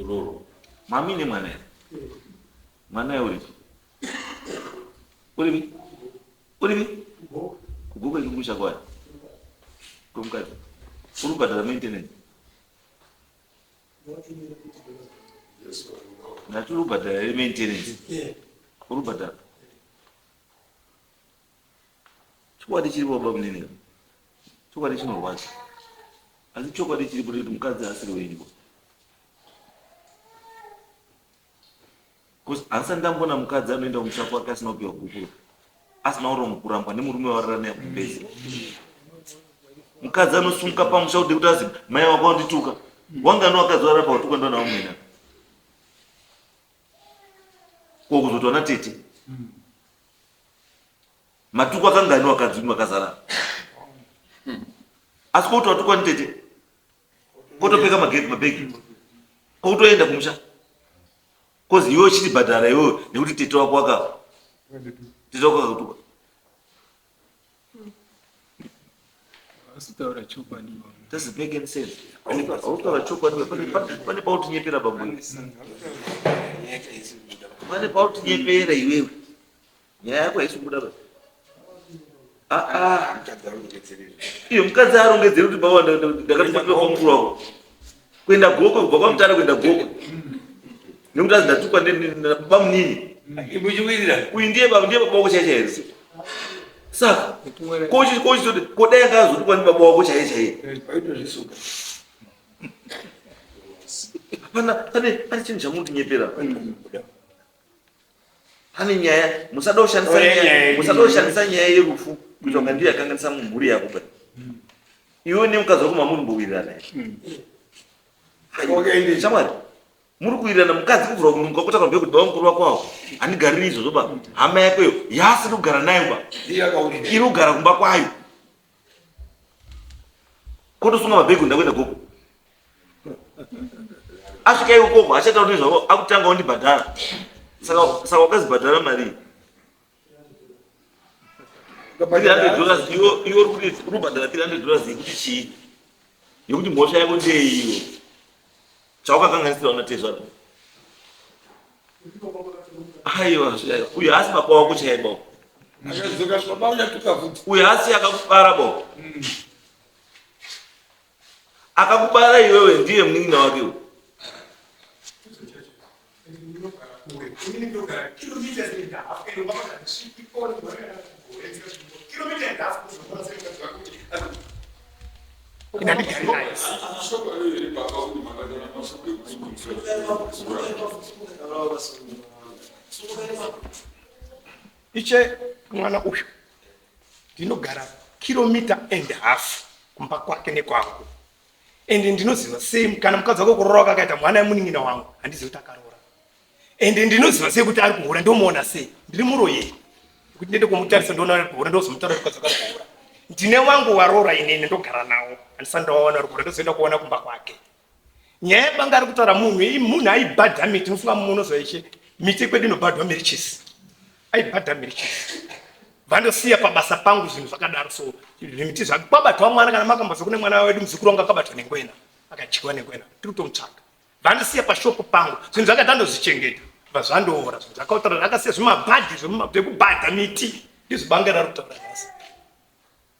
[SPEAKER 3] roro mami nemwana here mwana uripi kuguka ikikusha kwani kwemukadzi uri kubhadhara maintenance naturi kubhadhara maintenance uri kubhadhara chokwadi chiri baba munini chokwadi chinorwadza asi chokwadi chiri kuti mukadzi asiri wenyu asi ndambona mukadzi anoenda kumushapu wake asina kupiwa gukuru asina uromo kurambwa nemurume wararana yakupezi mukadzi anosumuka pamusha kuti azi mai wako wandituka wanga nowakadzi warapa watuka ndo nawo mwena ko kuzotona tete matuko akanga ani wakadzi wakazara asi kuti watukwa ni tete kotopeka mabhegi kotoenda kumusha kozi iwe chiti bhadhara iwewe nekuti tete wako akakutuka
[SPEAKER 6] asitaura chokwadi
[SPEAKER 3] doesn't make any sense autaura chokwadi pane pautinyepera pamwe pane pautinyepera iwewe nyaya yako haisikubuda basi iyo mukadzi arongedzeri kuti baba ndakatipapiwa kwamukuru wako kuenda goko kubva kwamutara kuenda goko nekuti azi ndatukwa baba munini uyu ndiye baba wako chaiye here saka kochitoti kodai anga azotukwa ni baba wako chaiye pane chinhu chamunotinyepera pane nyaya musada kushandisa nyaya yerufu kuti wanga ndiyo yakanganisa mumhuri yako ba iwe nemukadzi wako mamunombowirirana shamwari muri kuwirirana mukadzi kuvhura kununga kuti akambe kuti baba mukuru wako wako handigariri izvozvo ba hama yakoyo yaasiri kugara nayo ba iri kugara kumba kwayo kotosunga mabhegi ndakuenda goko asvika ikoko achatauri zvavo akutanga wandibhadhara saka wakazibhadhara mari $300 iwe uri kubhadhara $300 yekuti chii yekuti mhosva yako ndeiyo chawakakanganisira unatezva aiwa uyo asi baba wako chaiba uyo asi akakubara ba akakubara iwewe ndiye munin'ina wake
[SPEAKER 2] iche mwana uyu ndinogara 1.5 kumba kwake nekwangu ende ndinoziva sei kana mukadzi wako kurora akaita mwana wemunin'ina wangu handizivi kuti akarora ende ndinoziva sei kuti ari kuhura ndomuona sei ndiri muroyei kuti ndiende kumutarisa ndoona ari kuhura ndozomutaura mukadzi wako ari kuhura ndine wangu warora inene ndogara nawo handisati ndawaona ari kuhura ndozoenda kuona kumba kwake nyaya yebanga ari kutaura munhu aibhadha miti inofunga munozoishe miti kwedu inobhadhwa mirichisi aibhadha mirichisi vandosiya pabasa pangu zvinhu zvakadaro so zvimiti zvake kwabatwa mwana kana makambazo kune mwana wedu muzukuru wangu akabatwa nengwena akadyiwa nengwena tiri kutomutsvaga vandosiya pashopu pangu zvinhu zvakati andozvichengeta bva zvandoora zvinhu zvakautaura akasiya zvimabhadhi zvekubhadha miti ndizvibanga rari kutaura nhasi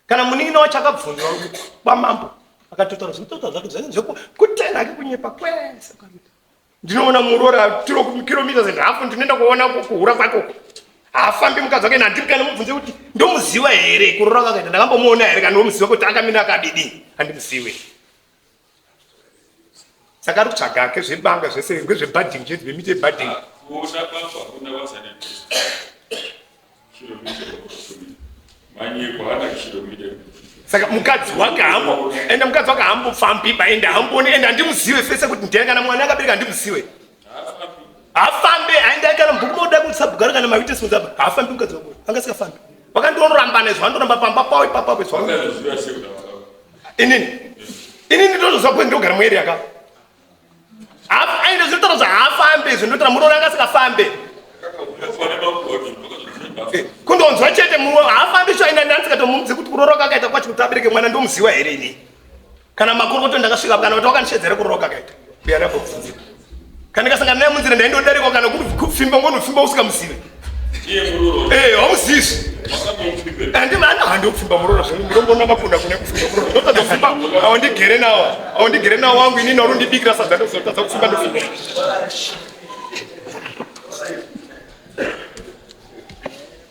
[SPEAKER 2] kana munin'ina wacho akabvunzwa kwamambo akatotaura zvinotaura zvake zvekutenga ake kunyepa kwese ndinoona murora tiro kilomita zenhafu ndinoenda kuona kuhura kwakoko haafambi mukadzi wake nandiri kana mubvunze kuti ndomuziva here kurora kwakaita ndakambomuona here kana ndomuziva kuti akamira akadidi handimuzive saka ari kutsvaga ke zvebanga zvese ngezvebhadhingi chete zvemite bhadhingi
[SPEAKER 7] kuona baba kuna wasane kilomita manyiko hana kilomita
[SPEAKER 2] saka mukadzi wake hambo ende mukadzi wake hambofambi paende hamboni ende handimuzive fese kuti ndiani kana mwana akabereka handimuzive hafambe aende kana mbuku moda kutsabugara kana mawitness muzaba hafambi mukadzi wake angasingafambi wakandoramba nezvo andoramba pamba pawe papawe zwa inini ndozozva kuti ndogara mueri yaka ainde zvinotaura kuti haafambe zvinotaura muroora angasingafambe kundonzwa chete haafambi sho aina ndandisikatomumudzi kuti kuroora kwakaita kwacho kuti abereke mwana ndomuziva here ini kana makuru kuti ndakasvika kana kuti wakandishedza here kuroora kwakaita uyarabobvunzira kana ndikasangana naye munzira ndaindodarikwa kana kufimba ngonofimba usikamuzive hamuzivi handokufimba murora zvindomboona makunda kune kufimba murora ndotadza kufimba aundigere nawo wangu inini aurundibikira sadza ndozotadza kufimba ndofimba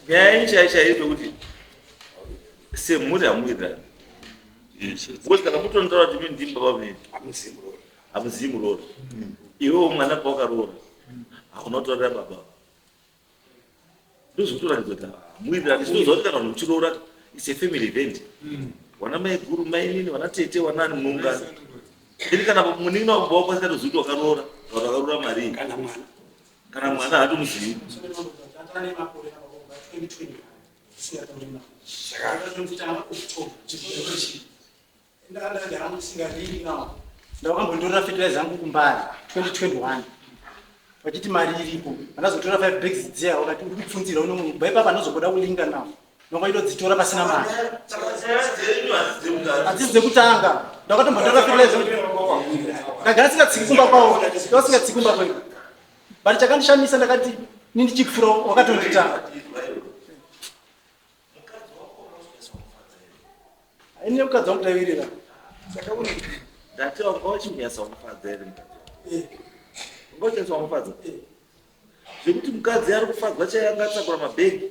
[SPEAKER 3] nyaya inchaizvo kuti semhuri hamuwirirani because kana mutonotaura kuti mini ndimi baba mini hamuzivi murora iwewo mwana pawakaroora hakuna kutorera baba ndozvikutoratidza kuti hamuwirirani zvinoziva kuti kana vanhu muchiroora is a family event wana mai guru mai nini wana tete wanani muungano ini kana munini wababa wako asikatozivi kuti wakaroora kana wakaroora marii kana mwana haatomuzivi
[SPEAKER 5] ndakambondorera fertilizer zangu kumbari 2021 vachiti mari iripo vandazotora 5 bags dziya wakati uri kupfunzira uno munhu baipapa anozoboda kulinga nawo nokaitodzitora pasina mari hadzisi dzekutanga ndakatombondorera fertilizer ndagara singatsiki kumba kwavo ndavasingatsiki kumba kwedu but chakandishamisa ndakati nindichipfura wakatonditanga aine mukadzi wangu tavirira
[SPEAKER 3] ndati wanga wachinyasa wamufadza here ngochensa wamufadza zvekuti mukadzi ari kufadzwa chayanga atsakura mabhegi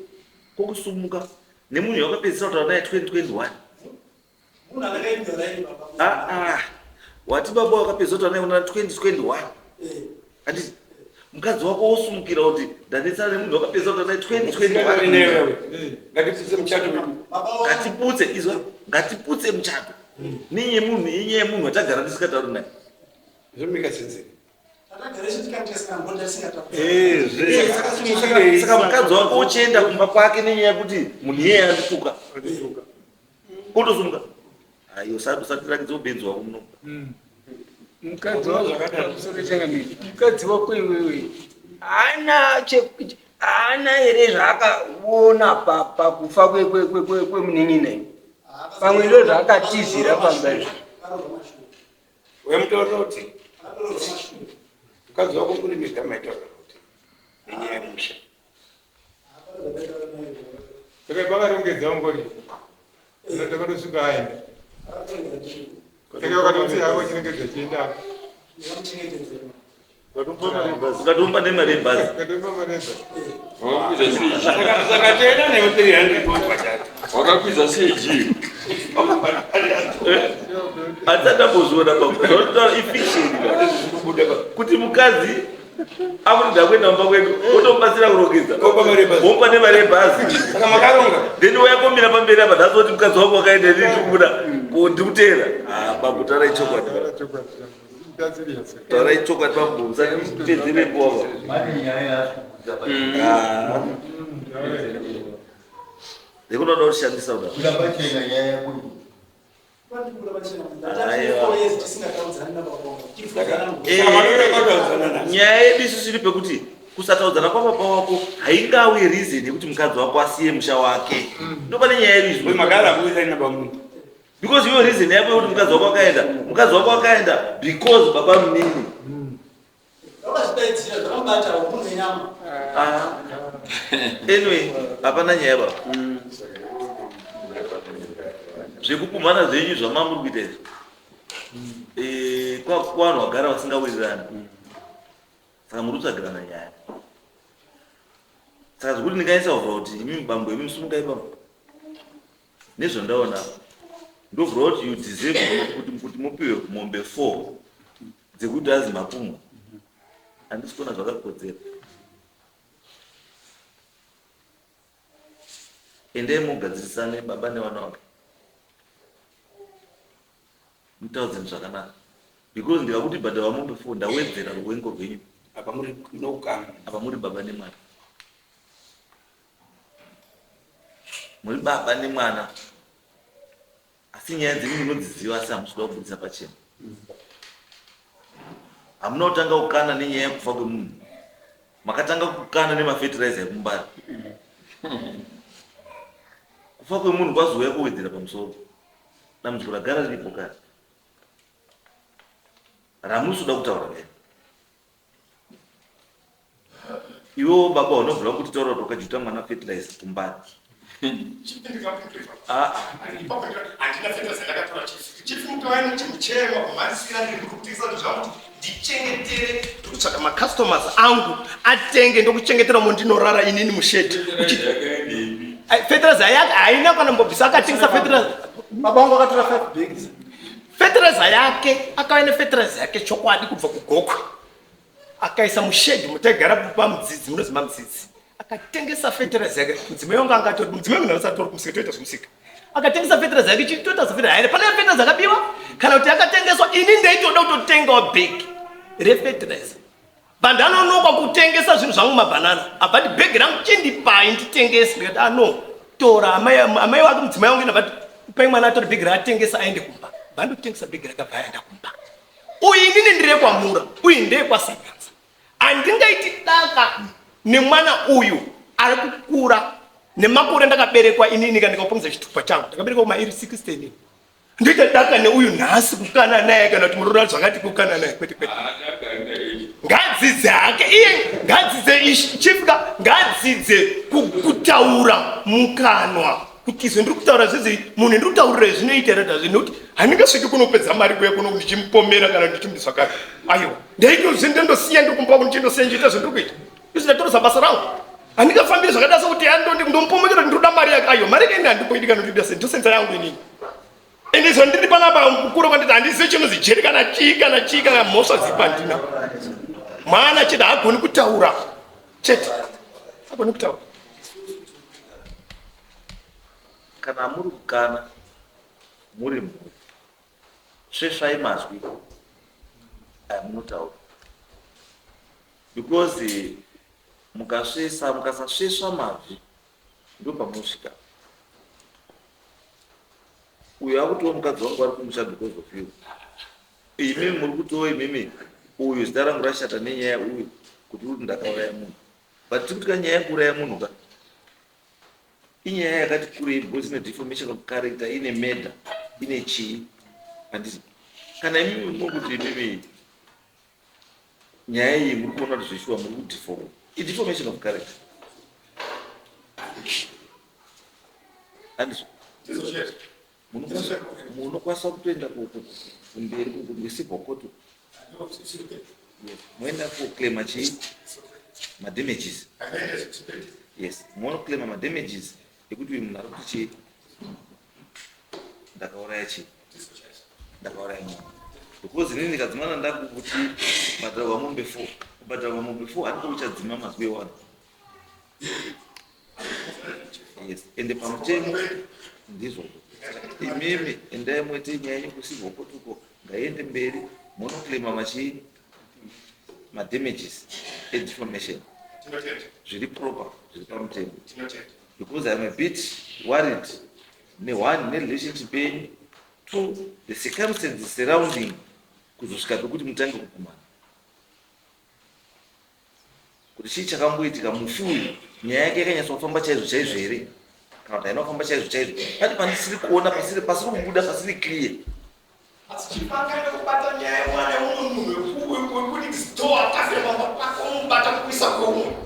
[SPEAKER 3] kokusumuka nemunhu wakapedzisira kutaura naye 2021 wati baba wakapedzisira kutaura naye una 2021 handiti mukadzi wako wosumukira kuti ndanetsana nemunhu wakapedzisira kutaura naye 2021 ngatiputse izwa ngatiputse muchato nenyaya yemunhu watagara ndisikatauri naye saka mukadzi wako uchienda kumba kwake nenyaya yekuti munhu iyeye andituka kotosumuka aiyo usatirakidza ubenzi wako muno
[SPEAKER 6] mukadzi wazvakadaro mukadzi wako iwewe haana here zvaakaona pakufa kwemunin'ina pamwe ndo zvaakatizira pambazvo
[SPEAKER 2] wemutaurira kuti mukadzi wako kuri migama itaurira kuti nenyaya yemusha
[SPEAKER 8] saka pakarongedza ngori takatosvika aenda saka wakatoti hako chinengedza chienda
[SPEAKER 3] ukatomba nemari yebhazi
[SPEAKER 7] wakakwidza seji
[SPEAKER 3] hatsadambozviona pautaura ifiction kuti mukadzi akuda kuenda mumba kwedu otomubatsira kurongedza omupa nemari yebhazi then wayakomira pamberi apa ndazoti mukadzi wako wakaenda ndikubuda ndikutera bakutaura ichokwadi taura ichokwadi pambu usatipedzerepo ndikunoda kushandisa uda nyaya yedu isusu iri pekuti kusataudzana kwababa wako haingawe reason yekuti mukadzi wako asiye musha wake ndopane nyaya yedu izvo because iyo reason yako yekuti mukadzi wako wakaenda because baba munini anyway hapana nyaya baba zvekukumhana zvenyu zvamamuri kuita izvi kwavanhu vagara vasingawirirani saka muri kutsvagirana nyaya. Saka zvekuti ndingaisa kubva kuti imi mubambo imi musimukaibamba nezvandaona ndobvura kuti you deserve kuti mupiwe mombe 4 dzekuti azi mapumwa. Handisi kuona zvakakodzera. Endai mugadzirisane baba nevana vake mutaudzeni zvakanaka, because ndikakuti bhadha mombe 4 ndawedzera rwengo rwenyu
[SPEAKER 6] apa muri nokana
[SPEAKER 3] apa muri baba nemwana. Muri baba nemwana asi nyaya dzenyu munodziziva asi hamusida kubudisa pachena. Hamuna kutanga kukana nenyaya yekufa kwemunhu, makatanga kukana nemafertilizer ekumbari. Kufa kwemunhu kwazouya kuwedzera pamusoro. Dambudziko ragara riripo kare ramunoda kutaura naye. Iwewo baba unobvira kuti taura kuti ukajuta mwana fertilizer kumbari.
[SPEAKER 2] Ndikutsvaka macustomers angu atenge ndokuchengetera mundinorara inini mushedhi. Fertilizer yake haina kana mbobvisa akatengesa fertilizer.
[SPEAKER 5] Baba wangu akatora 5 bags.
[SPEAKER 2] Fertilizer yake akaenda fertilizer yake chokwadi kubva kugokwe. Akaisa mushedhi mutegara pamudzidzi munozima mudzidzi. Akatengesa fertilizer yake mudzimai wangu angatori mudzimai munhu asatori kumusika toita zvomusika. Akatengesa fertilizer yake chitoita zvofertilizer haina pane fertilizer akabiwa kana kuti akatengeswa ini ndeitoda kutotengawo bag refertilizer. Bandi anonoka kutengesa zvinhu zvangu mabhanana abati bag rangu chindipai nditengese ndikati ano tora amai wake mudzimai wangu inabati pai mwana atori bag raatengesa aende kumba. Bandi kutengesa bag rakabva aenda kumba. Uyu inini ndirekwamura uyu ndeyekwasakanza. Handingaiti daka nemwana uyu ari kukura nemakore ndakaberekwa inini kana ndikapongeza chitupa changu ndakaberekwa mairi 16. Ndoita daka neuyu nhasi kukana naye kana kuti murora zvakati kukana naye kwete kwete. Ngadzidze hake iye ngadzidze chifika ngadzidze kutaura mukanwa kuti izvo ndiri kutaura zvizi munhu ndiri kutaurira zvinoita rata zvinokuti handingasviki kunopedza mari kuya kuno ndichimupomera kana ndichimudisa kare. Aiwa ndaitozvi ndondosiya ndiri kumba kundichindosiya ndichiita zvandiri kuita izvinatorosa basa rangu. Handingafambiri zvakada sokuti ndomupomekera ndinoda mari yake. Aiwa mari yake ini handikoiti kana ndinoda sendosenza yangu inini. Ende izvo ndiri panapa kukura kwanditi handizivi chinozi jeri kana chii kana mhosva zipa ndina. Mwana chete hagoni kutaura chete hagoni kutaura.
[SPEAKER 3] Kana muri kukana muri mhuri svesvai mazwi amunotaura, because mukasasvesva mazwi ndo pamunosvika. Uyu akutiwo mukadzi wangu ari kumusha because of you. Imimi muri kutiwo imimi uyu zita rangu rashata nenyaya uyu kuti uri ndakauraya munhu. But tiri kutika nyaya yekuuraya munhu ka inyaya yakati kurei because ine deformation of character, ine murder, ine chii. Handisi kana imimi muri kuti imimi nyaya iyi muri kuona kuti zveshuwa muri kudeform deformation of character. Handisi munokwanisa kutoenda kumberi kwesibwa koto moenda kuclaima chii madamages. Yes, munoclaima madamages ekuti uyu munhu ari kuti chii ndakauraya chii ndakauraya munhu. Because inini ndikadzimana ndakukuti bhadharwa mombe 4 kubhadharwa mombe 4 handiko uchadzima mazwi ewanhu. Yes, ende pamutemo ndizvo imimi endai moite nyaya yekusibwa kotuko ngaiende mberi monoclaima machii madamages edeformation zviri proper zviri pamutemo. Because I'm a bit worried relationship yenyu, 2 the circumstances surrounding kuzosvika pekuti mutange kukumana. Kuti chii chakamboitika mufi uyu nyaya yake yakanyatsa kufamba chaizvo chaizvo here kana kuti haina kufamba chaizvo chaizvo. Pati pandisiri kuona pasiri kubuda pasiri clear.
[SPEAKER 2] Asi chipangana kubata nyaya mwana wemunhu wekuti store akafira pako mubata kuisa komwe.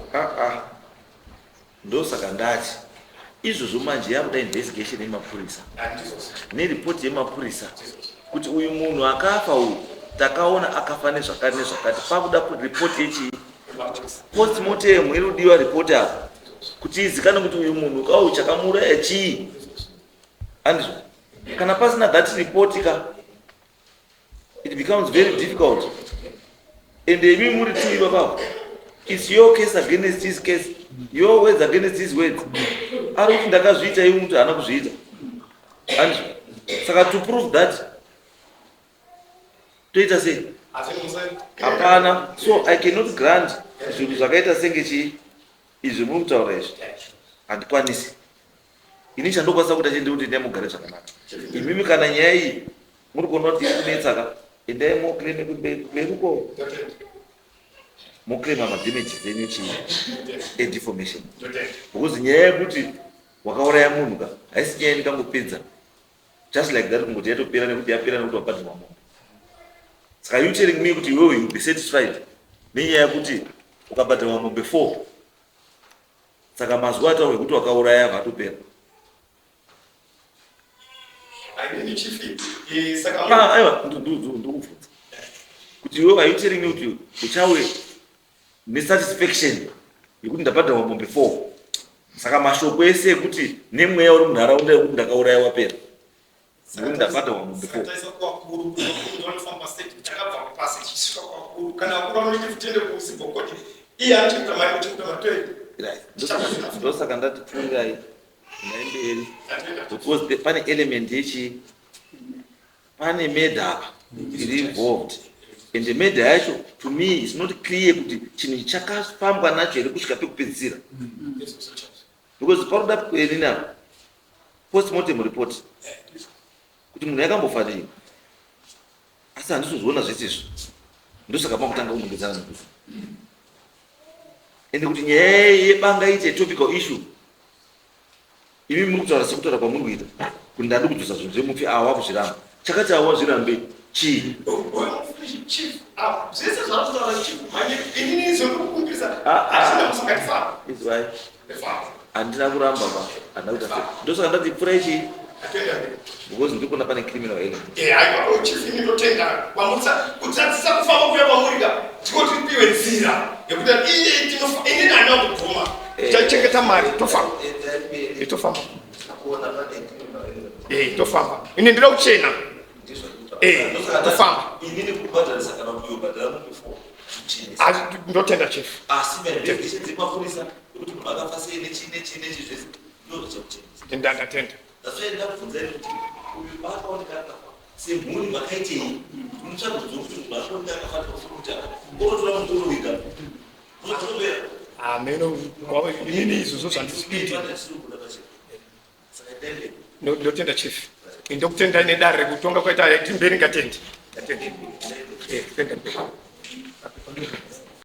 [SPEAKER 3] Ndosaka ndati izvozvo manje yakuda investigation yemapurisa neripoti yemapurisa kuti uyu munhu akafa uyu takaona akafa nezvakati nezvakati pakuda report yechi post mortem iridiwa report apa kuti izikane kuti uyu munhu kauyu chakamuraya chii andizvo. Kana pasina that report ka it becomes very difficult. And imi muri two ipapo, it's your case against his case, your words against his words. Ari kuti ndakazviita iye muntu haana kuzviita andizvo. Saka to prove that toita sei? Hapana. So I cannot grant zvinhu zvakaita senge chii izvi muri kutaura izvi handikwanisi. Ini chandokwanisa kuita chende kuti ndamugare zvakanaka. Imimi kana nyaya iyi muri kuona kuti iri kunetsaka, endai moclaim kuberuko moclaim madamages enyu chii deformation. Because nyaya yekuti wakauraya munhu ka haisi nyaya indingangopedza just like that kungoti yatopera nekuti yapera nekuti wabhadharwa mombe. Saka you telling me kuti iwewe you will be satisfied nenyaya yekuti ukabhadharwa mombe 4 saka mazuva ataurwa kuti wakauraya vatopera. Aiwa ndikubvunza kuti iwewe are you telling me kuti uchawe nesatisfaction yekuti ndabhadharwa mombe 4 saka mashoko ese ekuti nemweya uri munharaunda yekuti ndakauraya wapera nekuti ndabhadharwa mombe 4. Ndosaka ndati pfungai naemberi because pane element yechi pane murder iri involved and the murder yacho to me is not clear kuti chinhu chakafambwa nacho here kusvika pekupedzisira because paroda kuenina post mortem report kuti munhu yakambofa nei asi handizozoona zvese izvo ndosaka pakutanga kunongedzana nekufa ende kuti nyaya yebanga ite topical issue imi muri kutaura sekutaura kwamuri kuita kuti ndadi kudzosa zvinhu zvemupfi awa kuzviramba chakati awa zvirambe chii handina kuramba ma handina kuita ndosaka ndati pfurai chii because ndikona pane criminal element.
[SPEAKER 2] Chachengeta mari tofamba. Itofamba. Tofamba. Ini ndira kuchena. Tofamba.
[SPEAKER 3] Inini kubhadharisa kana kuyobhadhara mombe 4.
[SPEAKER 2] Asi ndotenda chief.
[SPEAKER 3] Asi mendekishe dzemapurisa kuti munhu akafa sei nechii zvese ndozvakuchenesa.
[SPEAKER 2] Ndatenda.
[SPEAKER 3] Ndasvenda kubvunzai kuti uyu paakaoneka akafa semhuri makaitei mutsvaga kuti munhu akaoneka akafa kuti otora mutoro wega unotopera.
[SPEAKER 2] Ameno inini izvo zvandisipiti. Ndotenda chief. Ndokutenda nedare rekutonga kwaita timberi ngatendi. Tenda.